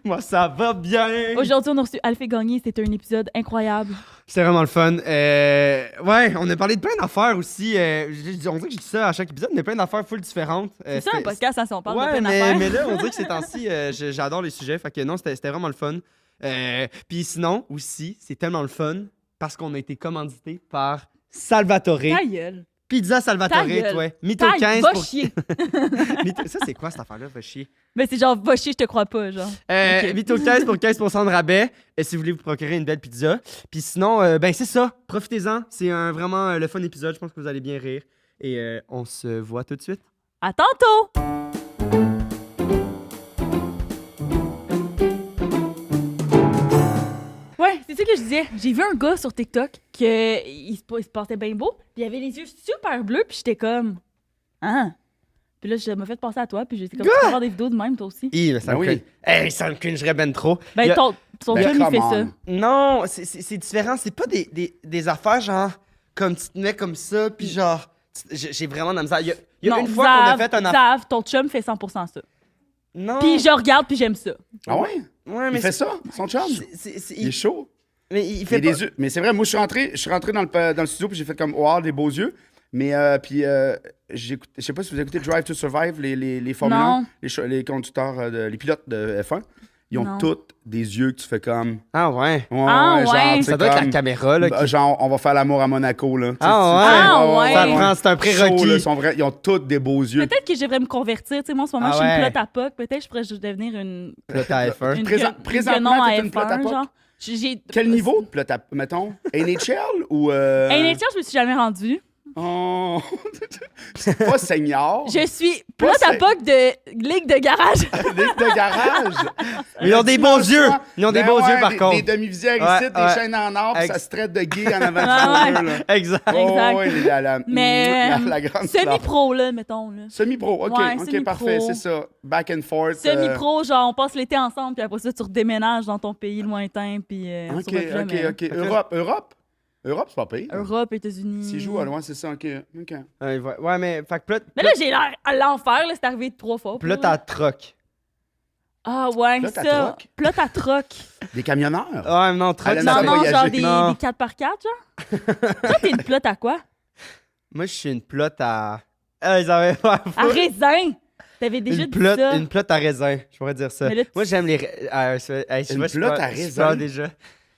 Moi, ça va bien. Aujourd'hui, on a reçu Alphée Gagné. C'était un épisode incroyable. C'était vraiment le fun. Ouais, on a parlé de plein d'affaires aussi. On dirait que je dis ça à chaque épisode, mais plein d'affaires full différentes. C'est ça un podcast, hein, si on parle de Ouais, plein d'affaires. mais là, on dirait que ces temps-ci, j'adore les sujets. Fait que non, c'était vraiment le fun. Puis sinon, aussi, c'est tellement le fun parce qu'on a été commandité par Salvatore. Ta gueule. Pizza Salvatore, Ta gueule. ouais. Mytho Ta 15 va pour... chier. Ça, c'est quoi cette affaire-là? Va chier. Mais c'est genre, va chier, je te crois pas, genre. Ok. Mytho 15 pour 15% de rabais si vous voulez vous procurer une belle pizza. Puis sinon, ben c'est ça. Profitez-en. C'est vraiment le fun épisode. Je pense que vous allez bien rire. Et on se voit tout de suite. À tantôt! Ouais, c'est ça que je disais. J'ai vu un gars sur TikTok il se passait bien beau, puis il avait les yeux super bleus, puis j'étais comme... Ah! Puis là, ça m'a fait penser à toi, puis j'étais comme, tu peux avoir des vidéos de même, toi aussi? Ça me cringe. Hey, ça me cringerait ben trop. Ben, Il y a- ton chum, il fait come ça. on. Non, c'est différent. C'est pas des affaires genre comme tu te mets comme ça, puis genre... J'ai vraiment de la misère. Il y a Non, une fois qu'on a fait un affaire... Zav, ton chum fait 100% ça. Non. Puis je regarde, puis j'aime ça. Ah ouais? Ouais, mais Il fait ça, son chum? Il est chaud. Mais il Il fait a pas... des yeux. Mais c'est vrai, moi, je suis rentré dans le studio, puis j'ai fait comme, wow, des beaux yeux. Mais, puis, je sais pas si vous avez écouté Drive to Survive, les Formule Non. 1, les conducteurs, les pilotes de F1. Ils ont Non. tous des yeux que tu fais comme. Ah ouais. Ah ouais. genre, tu Ça sais, doit être la comme, caméra, là. qui- Genre, on va faire l'amour à Monaco, là. Tu sais, Ah ouais. Ça prend, c'est un prérequis. Chaud, là, ils ont tous des beaux yeux. Peut-être que je devrais me convertir. Tu sais, moi, en ce moment, Ah je suis une ouais. plot à POC. Peut-être que je pourrais juste devenir une Là, t'as F1. une Présentement, guenon à t'es une plot à F1, POC? genre. Quel niveau, mettons? NHL ou. NHL, je me suis jamais rendue. Oh. C'est pas senior. Je suis plot Pas à POC de ligue de garage. Ligue de garage. Mais ils ont des beaux yeux. Ils ont des Ben beaux ouais, yeux, par contre. Des demi-visières Ouais, ici, ouais. des chaînes en or, puis Ex- ça se traite de gay en avant Ah du ouais. jeu, là. Exact. Exact. Oh, ouais, Mais la grande semi-pro, là, mettons. Là. Semi-pro, OK, Ouais, OK, semi-pro. parfait, c'est ça. Back and forth. Semi-pro, genre, on passe l'été ensemble, puis après ça, tu redéménages dans ton pays lointain, puis OK, on se revoit jamais. OK. Europe, c'est pas pire. Europe, États-Unis. S'il joue à loin, c'est ça, OK. Ouais, mais fait que Mais là, j'ai l'air à l'enfer, là, c'est arrivé 3 fois. là, t'as troc. Ah ouais, Plot à ça. troc? Plot à troc. Des camionneurs. Ouais, non, troc. Elle aime Non, ça non, voyager. genre des Non. 4x4, genre. Toi, t'es une plot à quoi? Moi, je suis une plotte à. Ah, ils avaient pas. À raisin. T'avais déjà dit ça. Une plotte à raisin, je pourrais dire ça. Mais là, tu- Moi, j'aime les. Une plotte à raisin? Déjà.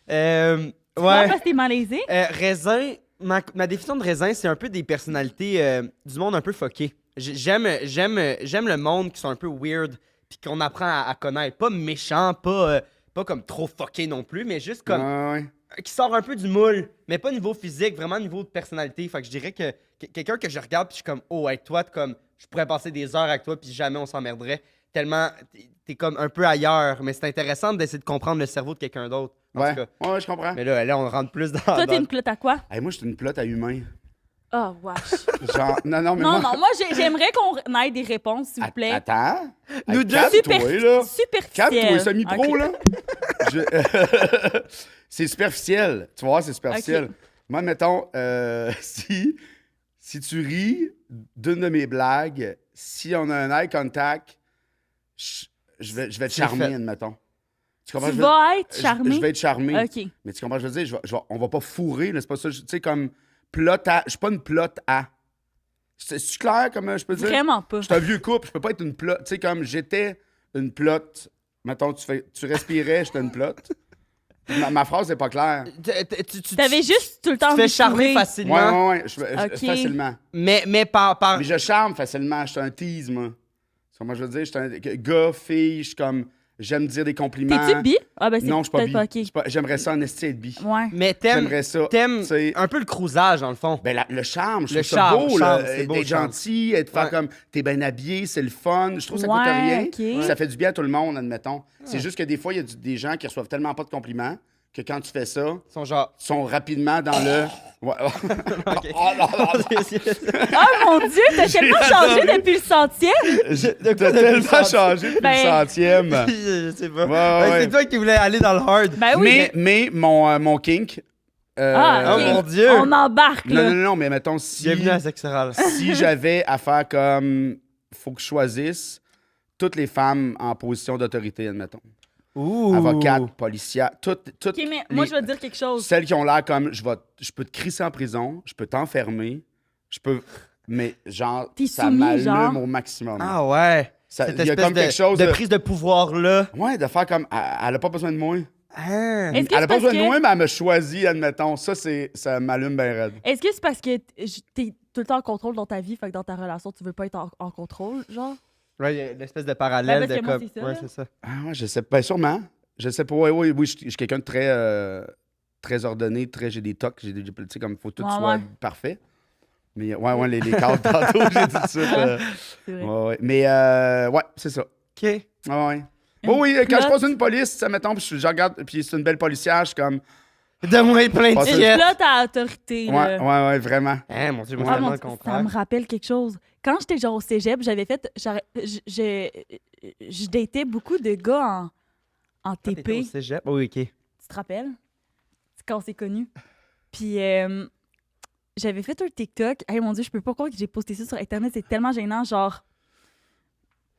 Ouais. Ouais. Parce que t'es malaisé. Raisin, ma définition de raisin, c'est un peu des personnalités du monde un peu fucké. J'aime le monde qui sont un peu weird, puis qu'on apprend à connaître. Pas méchant, pas comme trop fucké non plus, mais juste comme Ouais. qui sort un peu du moule, mais pas niveau physique, vraiment niveau de personnalité. Fait que je dirais que quelqu'un que je regarde, puis je suis comme, oh, avec toi, comme, je pourrais passer des heures avec toi, puis jamais on s'emmerderait. Tellement, t'es comme un peu ailleurs, mais c'est intéressant d'essayer de comprendre le cerveau de quelqu'un d'autre. En tout cas. Ouais, je comprends. Mais là, on rentre plus dans. Toi, t'es dans- une plot à quoi? Hey, moi, je suis une plotte à humain. Oh, wesh. Genre, non, mais Non, moi... non, moi, j'aimerais qu'on ait des réponses, s'il vous plaît. Attends. Nous Hey, deux, calme-toi, là. Superficiel. Calme-toi, semi-pro, Ok. là. C'est superficiel. Tu vois, c'est superficiel. Ok. Moi, mettons, si tu ris d'une de mes blagues, si on a un eye contact, je vais te C'est charmer, fait. admettons. Tu Tu comprends? vas être charmé. Je vais être charmé. OK. Mais tu comprends, je veux dire, on va pas fourrer, là, c'est pas ça. Tu sais, comme plot à. Je suis pas une plot à. C'est clair, comme je peux dire? Vraiment pas. Je suis un vieux couple, je peux pas être une plot. Tu sais, comme j'étais une plot. Mettons, tu respirais, j'étais une plot. Ma phrase n'est pas claire. T'avais juste tout le temps Tu fais envie de charmer fourrer. facilement. Ouais. Ok. Facilement. Mais par. Mais je charme facilement. Je suis un tease, moi. C'est comment je veux dire? Je suis un gars, fille, je suis comme. J'aime dire des compliments. T'es-tu bi? Ah, ben c'est Non, je suis pas peut-être bi. pas OK. J'aimerais ça en esti être bi. Ouais. Mais t'aimes J'aimerais ça. t'aimes C'est- un peu le cruisage, dans le fond. Ben, le charme, je Le trouve ça charme, beau, charme, là. c'est beau, Être le charme. gentil, être faire Ouais. comme t'es bien habillé, c'est le fun. Je trouve que ça Ouais, coûte rien. ok. Ça fait du bien à tout le monde, admettons. C'est juste que des fois, il y a des gens qui reçoivent tellement pas de compliments que quand tu fais ça, Ils sont genre. ils sont rapidement dans le. Ouais. Ok. Oh là là. Oh mon Dieu, t'as tellement changé depuis le centième. De quoi T'as depuis le tellement centième? changé depuis Ben- le centième. Je sais pas. Ouais, Ouais, ouais. C'est toi qui voulais aller dans le hard. Ben oui. Mais mon kink. Ah, Oh ok. mon Dieu. On embarque, Non, là. non, non, mais mettons, si, Bienvenue à Sexe Oral. si j'avais à faire comme. Faut que je choisisse toutes les femmes en position d'autorité, admettons. Ouh. avocates, policières, toutes OK, mais moi, je vais te dire quelque chose. celles qui ont l'air comme je peux te crisser en prison, je peux t'enfermer, mais genre, T'es ça soumis, m'allume genre. au maximum. Ah ouais. Ça- Cette il y a espèce comme quelque chose de prise de pouvoir-là. Ouais, de faire comme. Elle a pas besoin de moi. Ah. Est-ce que Elle a c'est pas parce besoin de que... moi, mais elle me choisit, admettons. Ça m'allume bien raide. Est-ce que c'est parce que t'es tout le temps en contrôle dans ta vie, fait que dans ta relation, tu veux pas être en contrôle, genre? Ouais, il y a l'espèce de parallèle Ben, parce de que moi, comme. c'est ça, Ouais, là. c'est ça. Ah ouais, je sais pas. Sûrement. Je sais pas. Oui, je suis quelqu'un de très ordonné. J'ai des tocs. Tu sais, comme il faut tout Ouais, soit ouais. parfait. Mais ouais, les cadres tantôt, j'ai dit ça. C'est vrai. Ouais. Mais ouais, c'est ça. OK. Ouais. Une Oui, quand je plot. passe une police, ça mettons, puis je regarde, puis c'est une belle policière, je suis comme. Donne-moi plein de Pas ça. Une tickets. flotte à autorité, Ouais, là. ouais, vraiment. Hein, mon Dieu, moi, Ah, c'est mon vraiment le Dieu, ça contraire. me rappelle quelque chose. Quand j'étais genre au cégep, j'avais fait... Je datais beaucoup de gars en T'étais TP. au cégep? Oui, OK. Tu te rappelles? C'est quand on s'est connus. Puis j'avais fait un TikTok. Hey, mon Dieu, je peux pas croire que j'ai posté ça sur Internet. C'est tellement gênant. Genre,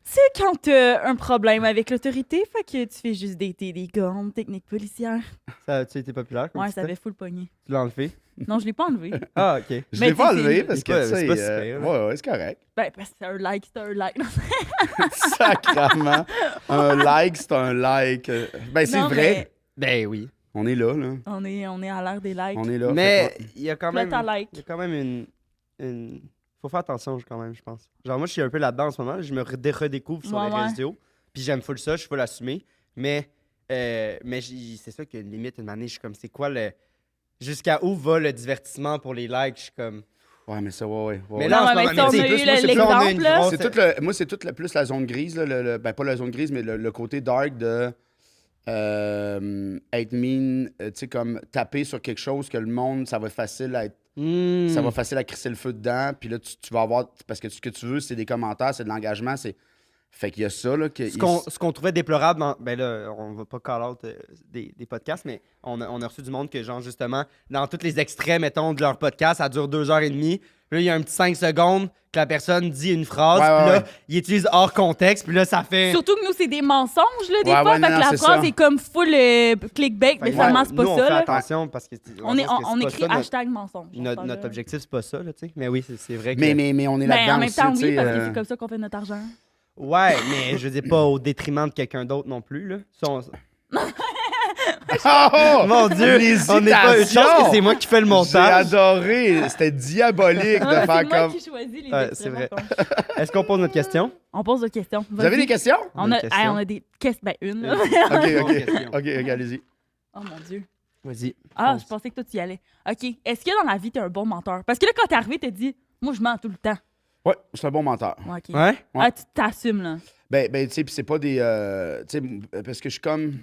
tu sais, quand t'as un problème avec l'autorité, fait que tu fais juste dater des gars en technique policière. Ça a-tu été populaire? comme Ouais, TikTok? ça avait full pogné. Tu l'as enlevé? Non, je l'ai pas enlevé. Ah, OK. Je Mais l'ai pas tu sais, enlevé c'est- parce c'est que, pas- tu sais, c'est pas si pire, là. ouais, c'est correct. Ben, parce que c'est un like, c'est un like. Sacrement. Un like, c'est un like. Ben, c'est Non, vrai. Ben oui. On est là, là. mais on est à l'ère des likes. On est là. Mais Fait il y a quand Flotte même. à like. Il y a quand même une. Faut faire attention quand même, je pense. Genre, moi, je suis un peu là-dedans en ce moment. Je me redécouvre sur Ouais, les ouais. réseaux. Puis j'aime full ça, je faut l'assumer. Mais c'est ça que limite, une année, je suis comme, c'est quoi le. Jusqu'à où va le divertissement pour les likes? Je suis comme. ouais, mais ça, ouais. Mais Non, là, en ce mais moment, si on tu sais, a plus, eu moi, c'est plus, on a une l'exemple, là. grosse- C'est moi, c'est plus la zone grise, là, ben pas la zone grise, mais le côté dark de être mean, tu sais, comme taper sur quelque chose que le monde, ça va être facile à être. Hmm. Ça va facile à crisser le feu dedans, puis là, tu vas avoir. Parce que ce que tu veux, c'est des commentaires, c'est de l'engagement, c'est. Fait qu'il y a ça, là. Que Ce qu'on trouvait déplorable, ben là, on va pas call out des podcasts, mais on a reçu du monde que, genre, justement, dans tous les extraits, mettons, de leur podcast, ça dure 2h30. Puis là, il y a un petit 5 secondes que la personne dit une phrase, Ouais, puis ouais, là, ouais. il utilise hors contexte, puis là, ça fait. Surtout que nous, c'est des mensonges, là, des Ouais, fois. ouais, fait non, que la c'est phrase ça. est comme full clickbait, mais Fait que finalement, ouais, c'est pas nous, on ça, fait là. attention parce que On écrit ça, hashtag mensonge. notre objectif, c'est pas ça, là, tu sais. Mais oui, c'est vrai que. Mais on est Ben, là-dedans en même aussi, temps, tu oui, sais, parce que c'est comme ça qu'on fait notre argent. Ouais, mais je veux dire, pas au détriment de quelqu'un d'autre non plus, là. Ça, Oh! Mon Dieu! On n'est pas. Une chance que c'est moi qui fais le J'ai montage. adoré. C'était diabolique de Ah, faire c'est moi comme. qui choisis les Ouais, extraits c'est vrai. mensonges. Est-ce qu'on pose notre question? On pose des questions. Vous avez des questions? On a, Des questions? on a des questions. Ben, une. là. Ok, allez-y. Oh mon Dieu. Vas-y. Ah, fonce. je pensais que toi, tu y allais. OK. Est-ce que dans la vie, t'es un bon menteur? Parce que là, quand t'es arrivé, t'as dit, moi, je mens tout le temps. Ouais, je suis un bon menteur. Ouais, OK. Ouais? Ah, tu t'assumes, là. Ben tu sais, puis c'est pas des. Tu sais, parce que je suis comme.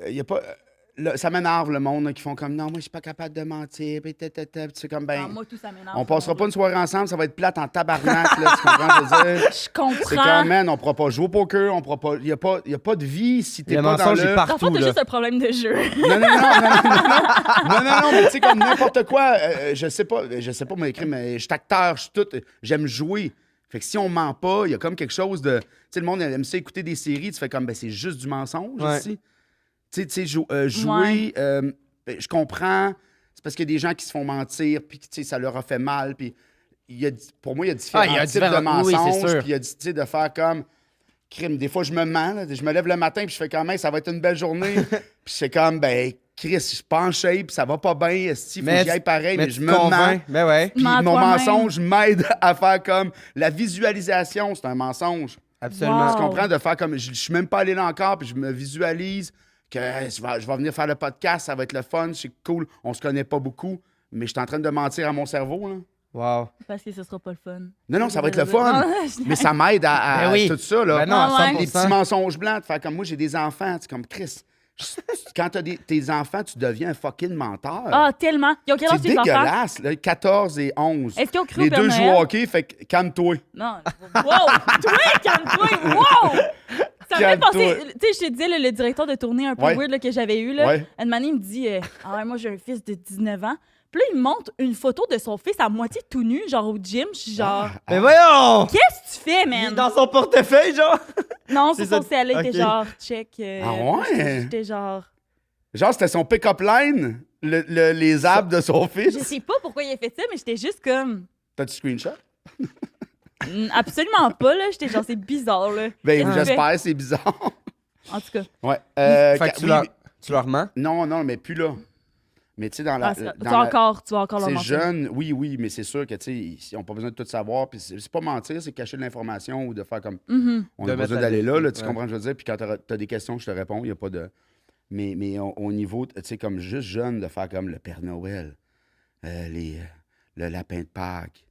Il y a pas. Ça m'énerve le monde là, qui font comme non, moi je suis pas capable de mentir. Puis c'est comme ben. Ah, moi, tout ça m'énerve. On passera pas une soirée ensemble, ça va être plate en tabarnak, là, tu comprends? Je veux dire, Je c'est comprends. quand même, on pourra pas jouer au poker, on pourra pas. Il y a pas de vie si t'es Le pas dans mensonge est le. partout. Parfois, t'as là. juste un problème de jeu. Non, mais tu sais, comme n'importe quoi, je sais pas, moi, écrire, mais je suis acteur, je suis tout, j'aime jouer. Fait que si on ment pas, il y a comme quelque chose de. Tu sais, le monde aime ça écouter des séries, tu fais comme, ben c'est juste du mensonge Ouais. ici. Tu sais, jouer, ben, je comprends, c'est parce qu'il y a des gens qui se font mentir, puis tu sais, ça leur a fait mal, puis pour moi, il y a différents Ah, il y a types de différents- oui, c'est mensonges, sûr. puis il y a tu sais, de faire comme. Crime. Des fois, je me mens. Là. Je me lève le matin puis je fais quand même, ça va être une belle journée. Puis c'est comme, ben, Chris, je suis pas en shape, ça va pas bien. Il faut que j'y aille pareil, mais je tu me mens. convaincs. Ben ouais. Puis Mens mon toi-même. mensonge m'aide à faire comme. La visualisation, c'est un mensonge. Absolument. Wow. Tu comprends? De faire comme. Je suis même pas allé là encore, puis je me visualise que je vais venir faire le podcast, ça va être le fun, c'est cool. On se connaît pas beaucoup, mais je suis en train de mentir à mon cerveau. Là. Wow. Parce que ce sera pas le fun. Non, ça va être le fun. Mais ça m'aide à Ben oui. tout ça. Là. Ben non, à Ah ouais. 100%. Des petits mensonges blancs, de faire comme moi, j'ai des enfants. C'est comme Chris. Quand t'as tes enfants, tu deviens un fucking menteur. Ah, tellement. Ils ont quel âge c'est tes enfants? dégueulasse, là, 14 et 11. Est-ce qu'ils ont cru Les au Père deux Noël? jouent au hockey, fait que calme-toi. Non. Wow! Toi, calme-toi! Wow! Ça me fait Calme-toi. penser... Tu sais, je te disais, le directeur de tournée un peu Ouais. weird là, que j'avais eu, là, Ouais. une année, il me dit ah ouais, moi, j'ai un fils de 19 ans. Puis là, il me montre une photo de son fils à moitié tout nu, genre au gym. Je suis genre, Mais voyons! qu'est-ce que tu fais, Il est man? dans son portefeuille, genre! Non, C'est sur son ça. CL, il Ok. était genre, check. Ah ouais? J'étais genre... Genre, c'était son pick-up line, les abs de son Je fils. sais pas pourquoi il a fait ça, mais j'étais juste comme... T'as-tu screenshot? Absolument pas, là. J'étais genre, c'est bizarre, là. Ben, Qu'est-ce que tu j'espère, c'est bizarre. fais? En tout cas. Ouais. Fait que tu leur mens? Non, mais plus là. Mais tu sais, dans la. Ah, tu vas dans la- encore leur C'est mentir. jeune, oui, mais c'est sûr que, tu sais, ils n'ont pas besoin de tout savoir. Puis c'est pas mentir, c'est cacher de l'information ou de faire comme. Mhm. On De a mettre besoin la d'aller là, vérité, tu ouais. comprends ce que je veux dire? Puis quand t'as des questions, je te réponds, il n'y a pas de. Mais au niveau, tu sais, comme juste jeune, de faire comme le Père Noël, le lapin de Pâques,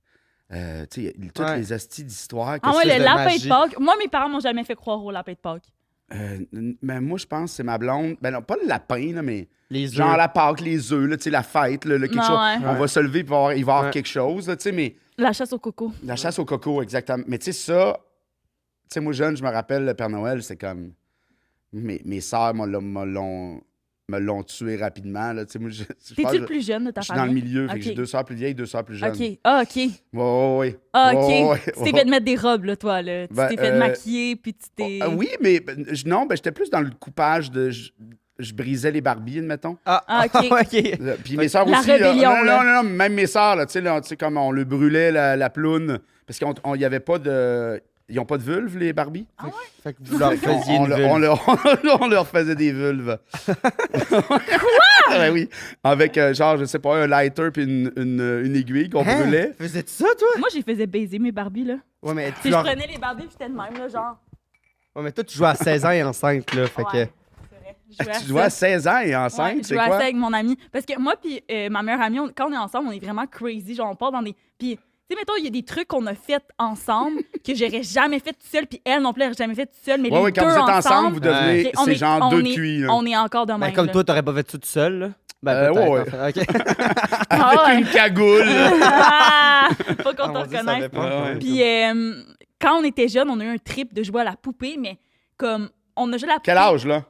tu sais, toutes Ouais. les hosties d'histoire. que Ah ouais, ça, le de lapin magie. de Pâques. Moi, mes parents m'ont jamais fait croire au lapin de Pâques. Mais moi, je pense que c'est ma blonde. Ben non, pas le lapin, là, mais. Les œufs. Genre la Pâques, les œufs, là, tu sais, la fête, là, quelque Non, chose. ouais. On va se lever, puis il va y avoir Ouais. quelque chose, là, tu sais, mais. La chasse au coco. La chasse au coco, exactement. Mais tu sais, ça, tu sais, moi, jeune, je me rappelle, le Père Noël, c'est comme. Mes sœurs me l'ont tué rapidement, là. Tu sais, moi, je pense T'es-tu que le plus jeune de ta je suis dans le famille? milieu, fait que Ok. j'ai 2 sœurs plus vieilles, 2 sœurs plus jeunes. OK. Ah, OK. Ouais. Ah, OK. Ouais. Tu t'es fait mettre des robes, là, toi, là. Tu Ben, t'es fait maquiller, puis tu t'es... Oui, mais non, j'étais plus dans le coupage de. Je brisais les Barbies, admettons. Ah, ok. OK. Puis mes sœurs La aussi. là, rébellion, non, là. non, même mes sœurs, là, tu sais, comme on le brûlait, la ploune. Parce qu'il n'y avait pas de. Ils n'ont pas de vulve, les Barbies? Fait que vous leur Fait qu'on- faisiez une on vulve. on leur faisait des vulves. Quoi? Ben oui. Avec, genre, je sais pas, un lighter puis une aiguille qu'on Hein? brûlait. Faisais-tu ça, toi? Moi, j'ai faisais baiser mes Barbies, là. Ouais, mais Tu tu sais, je leur... prenais les Barbies, puis j'étais de même, là, genre... Ouais, mais toi, tu jouais à 16 ans et enceinte, là. Fait Ouais, que... c'est vrai. Je jouais à Tu dois à ça. 16 ans et enceinte, Ouais, je c'est jouais à quoi? ça avec mon ami. Parce que moi puis ma meilleure amie, quand on est ensemble, on est vraiment crazy. Genre, on part dans des... Puis, tu sais, mettons, il y a des trucs qu'on a fait ensemble que j'aurais jamais fait toute seule, puis elle non plus, elle aurait jamais fait toute seule, mais Ouais, les ouais, quand deux vous êtes ensemble, vous devenez. Ok, on C'est est- genre on deux est- cuits. là. on est encore de même. Ben, comme là. toi, t'aurais pas fait ça tout seul, là? Ben, ouais, peut-être. OK. Ah, Avec ouais. une cagoule. Ah, pas qu'on Ah, te mon Dieu, ça reconnaisse. avait pas. Ouais. Puis quand on était jeunes, on a eu un trip de jouer à la poupée, mais comme on a joué à la poupée Quel âge, là?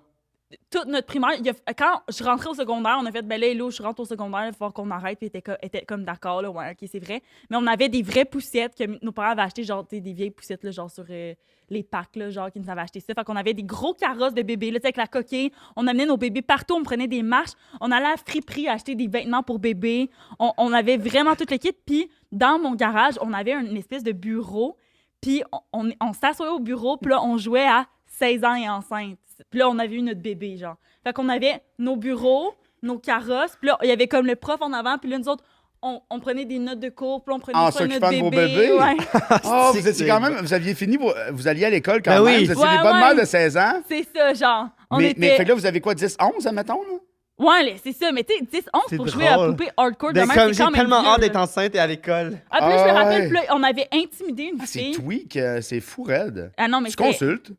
toute notre primaire. Quand je rentrais au secondaire, on a fait, ben là, Hello, je rentre au secondaire, il va falloir qu'on arrête. Puis était comme d'accord, là, ouais, ok, c'est vrai. Mais on avait des vraies poussettes que nos parents avaient achetées, genre, tu sais, des vieilles poussettes, là, genre sur les packs, là, genre, qui nous avaient acheté ça. Fait qu'on avait des gros carrosses de bébés, là, tu sais, avec la coquille. On amenait nos bébés partout, on prenait des marches. On allait à la friperie acheter des vêtements pour bébés. On avait vraiment tout le kit. Puis dans mon garage, on avait une espèce de bureau. Puis on s'assoyait au bureau, puis là, on jouait à 16 ans et enceinte. Puis là, on avait eu notre bébé, genre. Fait qu'on avait nos bureaux, nos carrosses, puis là, il y avait comme le prof en avant, puis là, nous autres, on prenait des notes de cours, puis on prenait En soin de s'occupant notre de vos bébé. bébés? Ouais, Oh, C'est vous étiez que quand c'est même. Vous aviez fini, vous alliez à l'école quand Ben même. oui. Vous étiez Ouais, des bonnes ouais. mères de 16 ans. c'est ça, genre. On Mais était... fait que là, vous avez quoi, 10, 11, admettons, là? Ouais, là, c'est ça. Mais tu sais, 10, 11 C'est pour jouer à drôle. poupée hardcore de Ben, même, comme c'est j'ai quand même tellement vieux, hâte d'être là. enceinte et à l'école. Ah, puis là, je me Ah, rappelle, ouais. puis là, on avait intimidé une Ah, c'est fille. tweak, c'est fou raide. Ah non, mais Tu c'était... consultes?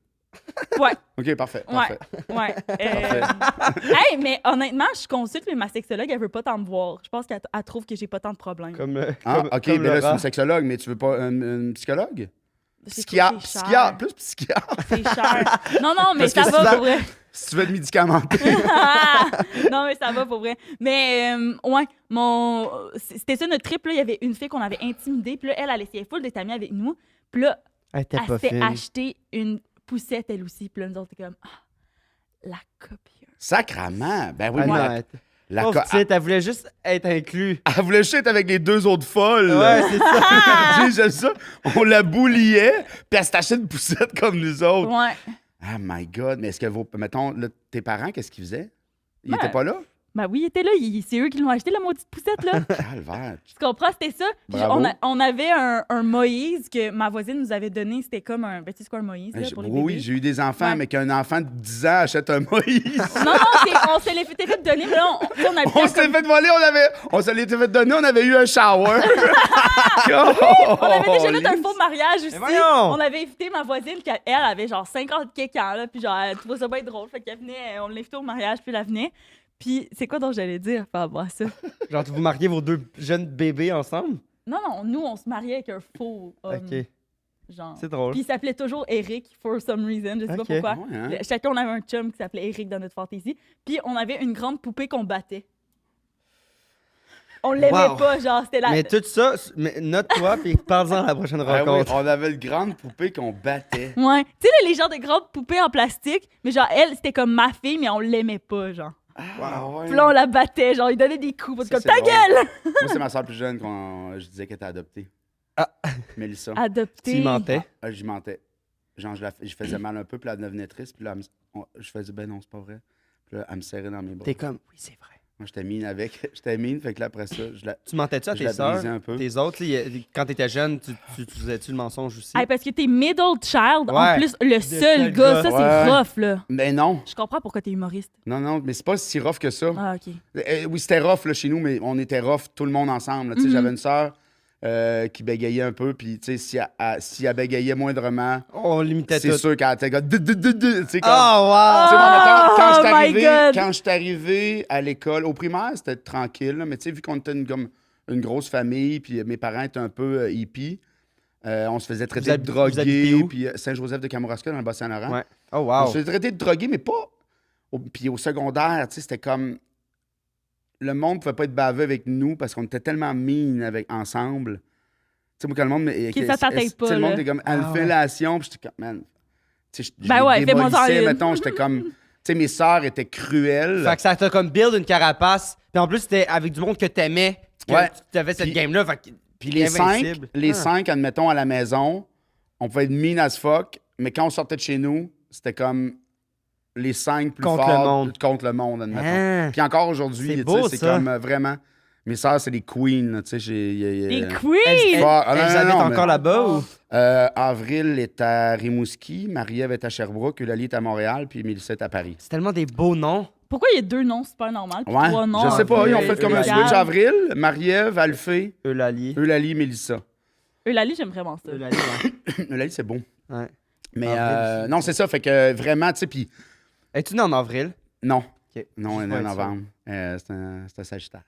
Ouais. OK, parfait. Ouais, parfait. ouais. Hey, mais honnêtement, je consulte, mais ma sexologue, elle veut pas tant me voir. Je pense qu'elle trouve que j'ai pas tant de problèmes. Comme, Ah, comme- OK, comme mais là, c'est Laura. une sexologue, mais tu veux pas une psychologue? C'est Psychiatre, cher. psychiatre, plus psychiatre. C'est cher. Non, non, mais Parce que ça si va ça- pour vrai. Si tu veux être médicamenté. Non, mais ça va pour vrai. Mais, ouais, c'était ça notre trip. Là. Il y avait une fille qu'on avait intimidée. Puis là, elle essayait full d'être amie avec nous. Puis là, Elle était elle pas s'est fine. acheté une poussette, elle aussi. Puis là, nous autres, c'était comme, la copieuse. Sacrament. Ben oui, Ah, moi, non, la pauvre co- petite, elle voulait juste être inclue. elle voulait juste être avec les deux autres folles. Ouais, c'est ça. Tu sais, j'aime ça. On la bouliait, puis elle s'est acheté une poussette comme nous autres. Ouais. Ah, my God. Mais est-ce que mettons, là, tes parents, qu'est-ce qu'ils faisaient? Ils Ouais. étaient pas là? Ben oui, il était là. C'est eux qui l'ont acheté, la maudite poussette, là. Calvaire. Tu comprends? C'était ça. Puis Bravo. on avait un Moïse que ma voisine nous avait donné. C'était comme un... Ben, tu sais, c'est quoi un Moïse, là, pour les Oui, bébés? j'ai eu des enfants, Ouais. mais qu'un enfant de 10 ans achète un Moïse. Non, non, on se l'est fait donner, mais là, on habitait On s'est comme- fait voler, on se l'était fait donner, on avait eu un shower. On avait déjà fait un faux mariage aussi. Mais voyons! On avait invité ma voisine, puis elle avait genre 50 quelques ans, là, puis genre, elle trouvait ça bien drôle. Fait qu'elle venait, on l'invitait au mariage, puis elle venait. Puis c'est quoi dont j'allais dire par rapport à ça? Genre, vous mariez vos deux jeunes bébés ensemble? Non, non, nous, on se mariait avec un faux homme. Ok, Genre. c'est drôle. Puis il s'appelait toujours Eric, for some reason, je sais Ok. pas pourquoi. Ouais, hein? Chacun, on avait un chum qui s'appelait Eric dans notre fantaisie. Puis on avait une grande poupée qu'on battait. On l'aimait Wow. pas, genre, c'était la... Mais tout ça, note-toi, puis parle-en à la prochaine Ah oui, rencontre. on avait une grande poupée qu'on battait. Ouais. Tu sais, là, les genres de grandes poupées en plastique, mais genre, elle, c'était comme ma fille, mais on l'aimait pas, genre. Ah, ouais. Puis là, on la battait, genre, il donnait des coups. Ça, Comme, c'est ta drôle. gueule! Moi, c'est ma soeur plus jeune je disais qu'elle était adoptée. Ah. Mélissa. Adopté. Tu mentais. Ah, j'y mentais. Genre, je faisais mal un peu, puis là, elle devenait triste, puis là, je faisais, ben non, c'est pas vrai. Puis là, elle me serrait dans mes bras. T'es comme, oui, c'est vrai. Moi, j'étais mine avec. J'étais mine, fait que là, après ça, Tu mentais-tu à je tes la sœurs? brisais un peu. Tes autres, quand t'étais jeune, tu faisais-tu le mensonge aussi? Hey, parce que t'es middle child, en Ouais. plus, le seul seul gars, gars. ça, Ouais. c'est rough, là. Mais non, Je comprends pourquoi t'es humoriste. non, mais c'est pas si rough que ça. Ah, OK. Oui, c'était rough là, chez nous, mais on était rough, tout le monde ensemble. là. Tu sais, J'avais une sœur qui bégayait un peu, puis tu sais, si elle bégayait moindrement, On limitait c'est tout. sûr qu'elle était comme... Tu sais, comme... Oh, wow! Tu sais, moi, mettons, Oh my God! quand je suis arrivé à l'école, au primaire, c'était tranquille, là, mais tu sais, vu qu'on était comme une grosse famille, puis mes parents étaient un peu hippies, on se faisait traiter de Vous habitez drogués, où? puis Saint-Joseph de Kamouraska, dans le Bas-Saint-Laurent. Ouais. Oh, On wow. se faisait traiter de drogués, mais pas... Puis au secondaire, tu sais, c'était comme... Le monde pouvait pas être baveux avec nous parce qu'on était tellement mean ensemble. Tu sais, moi, quand le monde... Qui ça t'atteint pas, Tu sais, le monde là. était comme Ah, ouais. fellation, puis j'étais comme... Man, tu sais, je Ben les ouais, fais-moi en démolissais, une. mettons, j'étais comme... Tu sais, mes sœurs étaient cruelles. Fait que ça t'a comme build une carapace. Puis en plus, c'était avec du monde que t'aimais. Que Ouais. tu avais cette Puis- game-là. Fait que Puis les invincible. cinq, admettons, à la maison, on pouvait être mean as fuck, mais quand on sortait de chez nous, c'était comme les 5 plus Contre forts le monde. contre le monde, admettons. Ah. Puis encore aujourd'hui, C'est tu beau, sais, c'est ça. comme vraiment... Mes sœurs, c'est des queens, là, tu sais. Les Elles, queens! Fort. Ah, non, elles non, habitent non, encore mais- là-bas ou? Avril est à Rimouski, Marie-Ève est à Sherbrooke, Eulalie est à Montréal, puis Mélissa est à Paris. C'est tellement des beaux noms. Pourquoi il y a 2 noms super normaux, puis Ouais, 3 noms? je sais pas, ils ont fait comme un Eulalie. switch. Avril, Marie-Ève, Alphée, Eulalie. Eulalie, Mélissa. Eulalie, j'aime vraiment ça. Eulalie, ouais. Eulalie, c'est bon. Ouais. Mais Avril aussi. non, c'est ça, fait que vraiment, tu sais, puis Es-tu né en avril? non. Ok. Non, elle est Ouais, en ça. novembre. C'est un Sagittaire.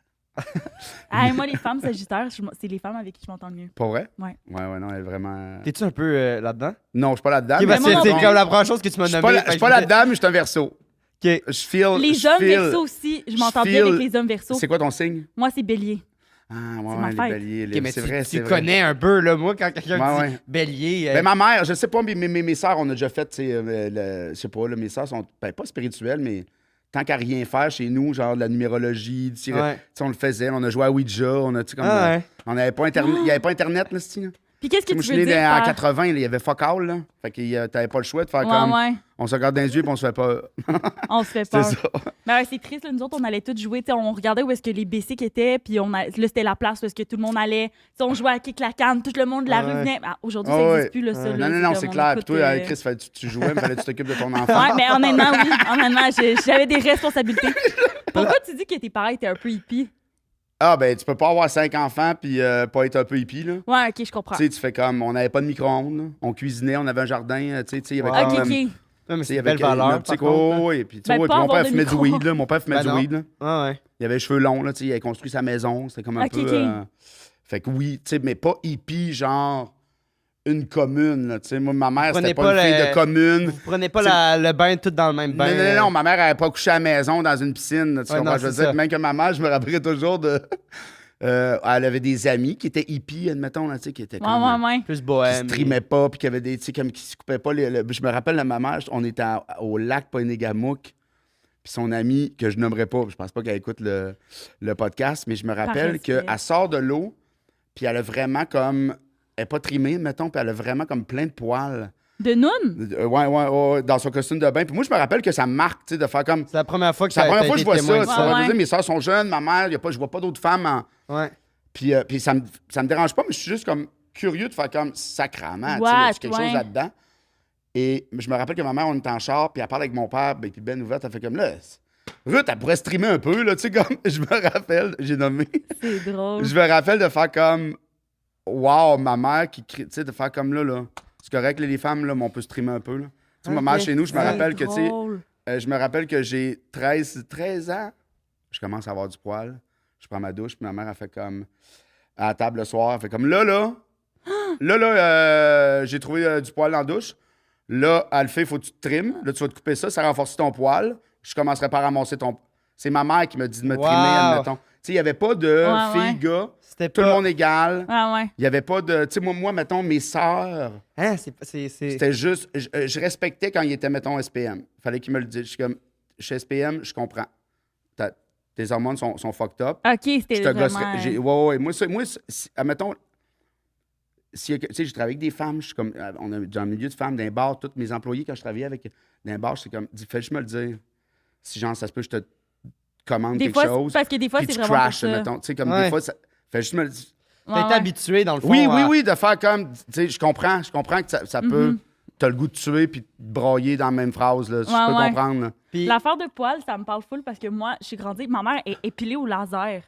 Hey, moi, les femmes sagittaires, c'est les femmes avec qui je m'entends le mieux. Pas vrai? Ouais. Ouais, non, elle est vraiment. T'es-tu un peu là-dedans? Non, je suis pas là-dedans. Ok, mais parce moi que non c'est plus. comme la première chose que tu m'as je suis nommé. pas, je suis pas là-dedans, mais je suis un verso. Ok. Je feel. Les je hommes feel- verso aussi, je m'entends bien feel- avec les hommes verso. C'est quoi ton signe? Moi, c'est bélier. Ah, C'est ouais, ma les fête. béliers. Ok, mais c'est tu, vrai, tu c'est vrai. connais un peu, là. Moi, quand quelqu'un Ouais, dit ouais. bélier. Ben, ma mère, je sais pas, mais mes sœurs, on a déjà fait, tu sais, je sais pas, là, mes sœurs sont ben, pas spirituelles, mais tant qu'à rien faire chez nous, genre de la numérologie, tu sais, Ouais. on le faisait, on a joué à Ouija, on a, tu sais, comme. Ah, ouais. On n'avait pas Internet, il y avait pas Internet, là, c'ti, là. Puis qu'est-ce que Moi, tu je suis veux né dire en par... 80, là, il y avait fuck all, là. Fait que t'avais pas le choix de faire Ouais, comme. ouais, On se regarde dans les yeux et on se fait pas. on se fait C'est peur. ça. Ben ouais, c'est triste, là, nous autres, on allait tous jouer, tu sais, on regardait où est-ce que les basics étaient, puis là, c'était la place où est-ce que tout le monde allait. Tu sais, on jouait à Kick la canne, tout le monde de la Ah rue ouais. venait. Ah, aujourd'hui, Ah ça ouais. n'existe plus, là, ça. Ouais. là, Non, comme c'est on clair. Puis écoute, toi, Chris, tu jouais, il fallait que tu t'occupes de ton enfant. Ouais, mais honnêtement, oui. Honnêtement, j'avais des responsabilités. Pourquoi tu dis que tes parents étaient un peu hippies? Ah, ben, tu peux pas avoir 5 enfants puis pas être un peu hippie, là. Ouais, ok, je comprends. Tu sais, tu fais comme. On n'avait pas de micro-ondes, là. On cuisinait, on avait un jardin, tu sais, il y avait Ouais. Ok, comme, ok. Ouais, mais tu sais, c'est il y une avait belle valeur. notre petit par contre, co, et puis, tu Ben, sais, ouais, pas puis mon avoir père de fumait du micro. weed, là. Mon père fumait Ben du non. weed, là. là. Ouais, ouais. Il avait les cheveux longs, là, tu sais, il avait construit sa maison. C'était comme un Ok, peu. ok. Fait que oui, tu sais, mais pas hippie, genre une commune, là. Tu sais, moi, ma mère, Prenez c'était pas pas une fille le- de commune. Vous prenez pas le bain tout dans le même bain. Non, ma mère n'avait pas couché à la maison dans une piscine. Tu Ouais, comprends? non, Je veux c'est dire, ça. même que ma mère, je me rappellerai toujours de. Elle avait des amis qui étaient hippies, admettons, là, tu sais, qui étaient Ouais, comme. ouais, ouais. Plus Qui bohème. se trimaient pas, puis qui avaient des. Tu sais, comme qui se coupaient pas. Je me rappelle de ma mère, on était au lac Poinégamouk, puis son amie, que je nommerai pas, je pense pas qu'elle écoute le podcast, mais je me rappelle respect. qu'elle sort de l'eau, puis elle a vraiment comme. Elle n'est pas trimée, mettons, puis elle a vraiment comme plein de poils. De Noun? Ouais, dans son costume de bain. Puis moi, je me rappelle que ça me marque, tu sais, de faire comme. C'est la première fois que C'est la ça première fois que je vois ça. Ouais, Ça veut ouais. dire, mes soeurs sont jeunes, ma mère, je vois pas d'autres femmes. Ouais. Puis ça me dérange pas, mais je suis juste comme curieux de faire comme sacrament. Tu sais, What, y a quelque ouais. chose là-dedans. Et je me rappelle que ma mère, on était en char, puis elle parle avec mon père, puis Ben ouverte, elle fait comme là. Ruth, elle pourrait streamer un peu, là, tu sais, comme. Je me rappelle, j'ai nommé. C'est drôle. Je me rappelle de faire comme. Wow, ma mère qui crie, tu sais, de faire comme là. C'est correct, là, les femmes, là, mais on peut streamer un peu, là. Tu sais, ma mère Ok. chez nous, je me C'est rappelle que, tu sais. drôle. Je me rappelle que j'ai 13 ans. Je commence à avoir du poil. Je prends ma douche, puis ma mère, elle fait comme. À la table le soir, elle fait comme j'ai trouvé du poil dans la douche. Là, elle le fait, il faut que tu te trimes. Là, tu vas te couper ça, ça renforce ton poil. Je commencerai par ramasser ton. C'est ma mère qui m'a dit de me Wow. trimer, admettons. Tu sais, il n'y avait pas de Ouais. filles-gars, C'était tout le pas. monde égal. Ah ouais. Il n'y avait pas de. Tu sais, moi, mettons, mes sœurs, Hein, c'est. c'était juste. Je respectais quand ils étaient, mettons, SPM. Fallait qu'ils me le disent. Je suis comme, je suis SPM, je comprends. Tes hormones sont fucked up. OK, Je c'était te vraiment... gosserais. Ouais. Moi, admettons, tu sais, je travaille avec des femmes, je suis comme, on est dans le milieu de femmes, d'un bar, tous mes employés, quand je travaillais avec d'un bar, c'est comme, fais juste me le dire. Si, genre, ça se peut, je te commande Des quelque fois, chose. parce que des fois, Puis c'est tu vraiment pour trash, ça. mettons. Tu sais, comme Ouais. des fois, fais juste me le dire. Ouais, T'as été ouais. habitué, dans le fond. Oui, de faire comme, tu sais, je comprends que ça peut, Mhm. t'as le goût de tuer puis de broyer dans la même phrase, là, si je peux Ouais. comprendre. Là. Puis, L'affaire de poils, ça me parle full parce que moi, je suis grandie, ma mère est épilée au laser.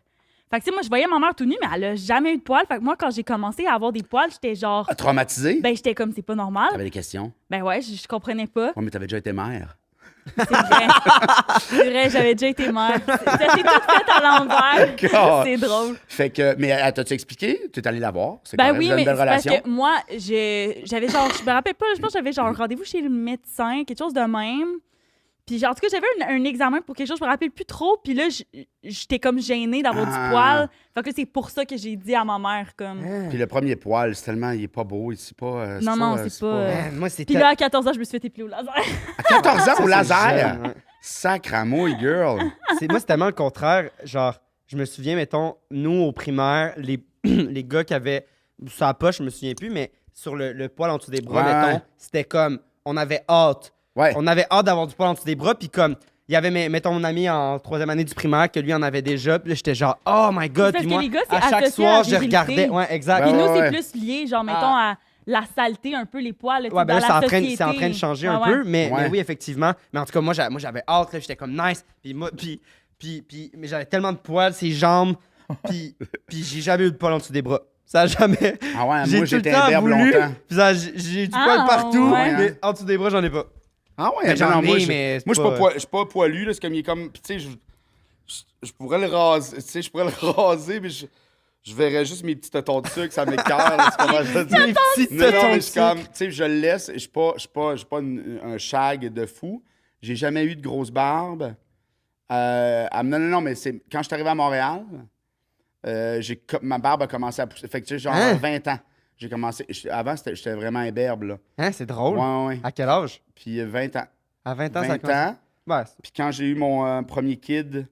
Fait que, tu sais, moi, je voyais ma mère tout nue, mais elle a jamais eu de poils. Fait que moi, quand j'ai commencé à avoir des poils, j'étais genre... Traumatisé? Ben, j'étais comme, c'est pas normal. T'avais des questions? Ben ouais, je comprenais pas. Ouais, mais t'avais déjà été mère. C'est vrai. C'est vrai, j'avais déjà été mère. Ça s'est tout fait à l'envers. God. C'est drôle. Fait que, mais elle t'a-tu expliqué? Tu es allé la voir? C'est Ben correct, oui, vous avez mais une c'est belle parce relation? que moi, j'avais genre, je me rappelle pas, je pense que j'avais genre un rendez-vous chez le médecin, quelque chose de même. Puis genre, en tout cas, j'avais un examen pour quelque chose, je me rappelle plus trop. Puis là, j'étais comme gênée d'avoir Ah. du poil. Fait que là, c'est pour ça que j'ai dit à ma mère, comme... hein, Puis le premier poil, c'est tellement, il est pas beau, c'est pas... Non, c'est pas, hein, moi, c'est Puis là, à 14 ans, je me suis fait épiler au laser. À 14 ans, au laser! jeune, ouais. Sacre à mouille, girl! Moi, c'est tellement le contraire. Genre, je me souviens, mettons, nous, au primaire, les gars qui avaient sur la poche, je me souviens plus, mais sur le poil en dessous des bras, Ouais. mettons, c'était comme, on avait hâte. Ouais. On avait hâte d'avoir du poil en dessous des bras, puis comme, il y avait, mettons, mon ami en 3e année du primaire, que lui en avait déjà, puis là, j'étais genre, oh my god, Parce puis que moi, les gars, c'est à chaque associé à soir, la je virilité. regardais. Ouais, exact. Puis Ouais, nous, ouais. c'est plus lié, genre, mettons, Ah. à la saleté, un peu, les poils, tu sais, Ouais, ben là, dans c'est la en, train, société. c'est en train de changer un Ouais, peu, ouais. mais Ouais. oui, effectivement. Mais en tout cas, moi, j'avais hâte, là, j'étais comme nice. Mais j'avais tellement de poils, ses jambes, puis j'ai jamais eu de poils en dessous des bras. Ça a jamais. Ah ouais, J'ai moi, tout le j'étais temps imberbe voulu, longtemps. puis j'ai du Ah, poil partout, ouais. mais en dessous des bras, j'en ai pas. Ah ouais, Mais j'en non, ai, moi, mais c'est moi, pas- je suis pas poilu, là, c'est comme, il est comme, puis tu sais, je pourrais le raser, tu sais, je pourrais le raser, mais je verrais juste mes petits totons de sucre, ça m'écoeure, là, tu comprends, je veux dire? Les petits Non, tétons mais de je suis comme, sucre. tu sais, je le laisse, je suis pas un shag de fou, j'ai jamais eu de grosse barbe. Non, mais c'est, quand je suis arrivé à Montréal, ma barbe a commencé à pousser, fait que tu sais, genre, Hein? à 20 ans, j'ai commencé, avant, j'étais vraiment imberbe, là. Hein, c'est drôle. Ouais. À quel âge? Puis 20 ans. À 20 ans, ça 20 commence. ans. Ouais, Puis quand j'ai eu mon premier kid,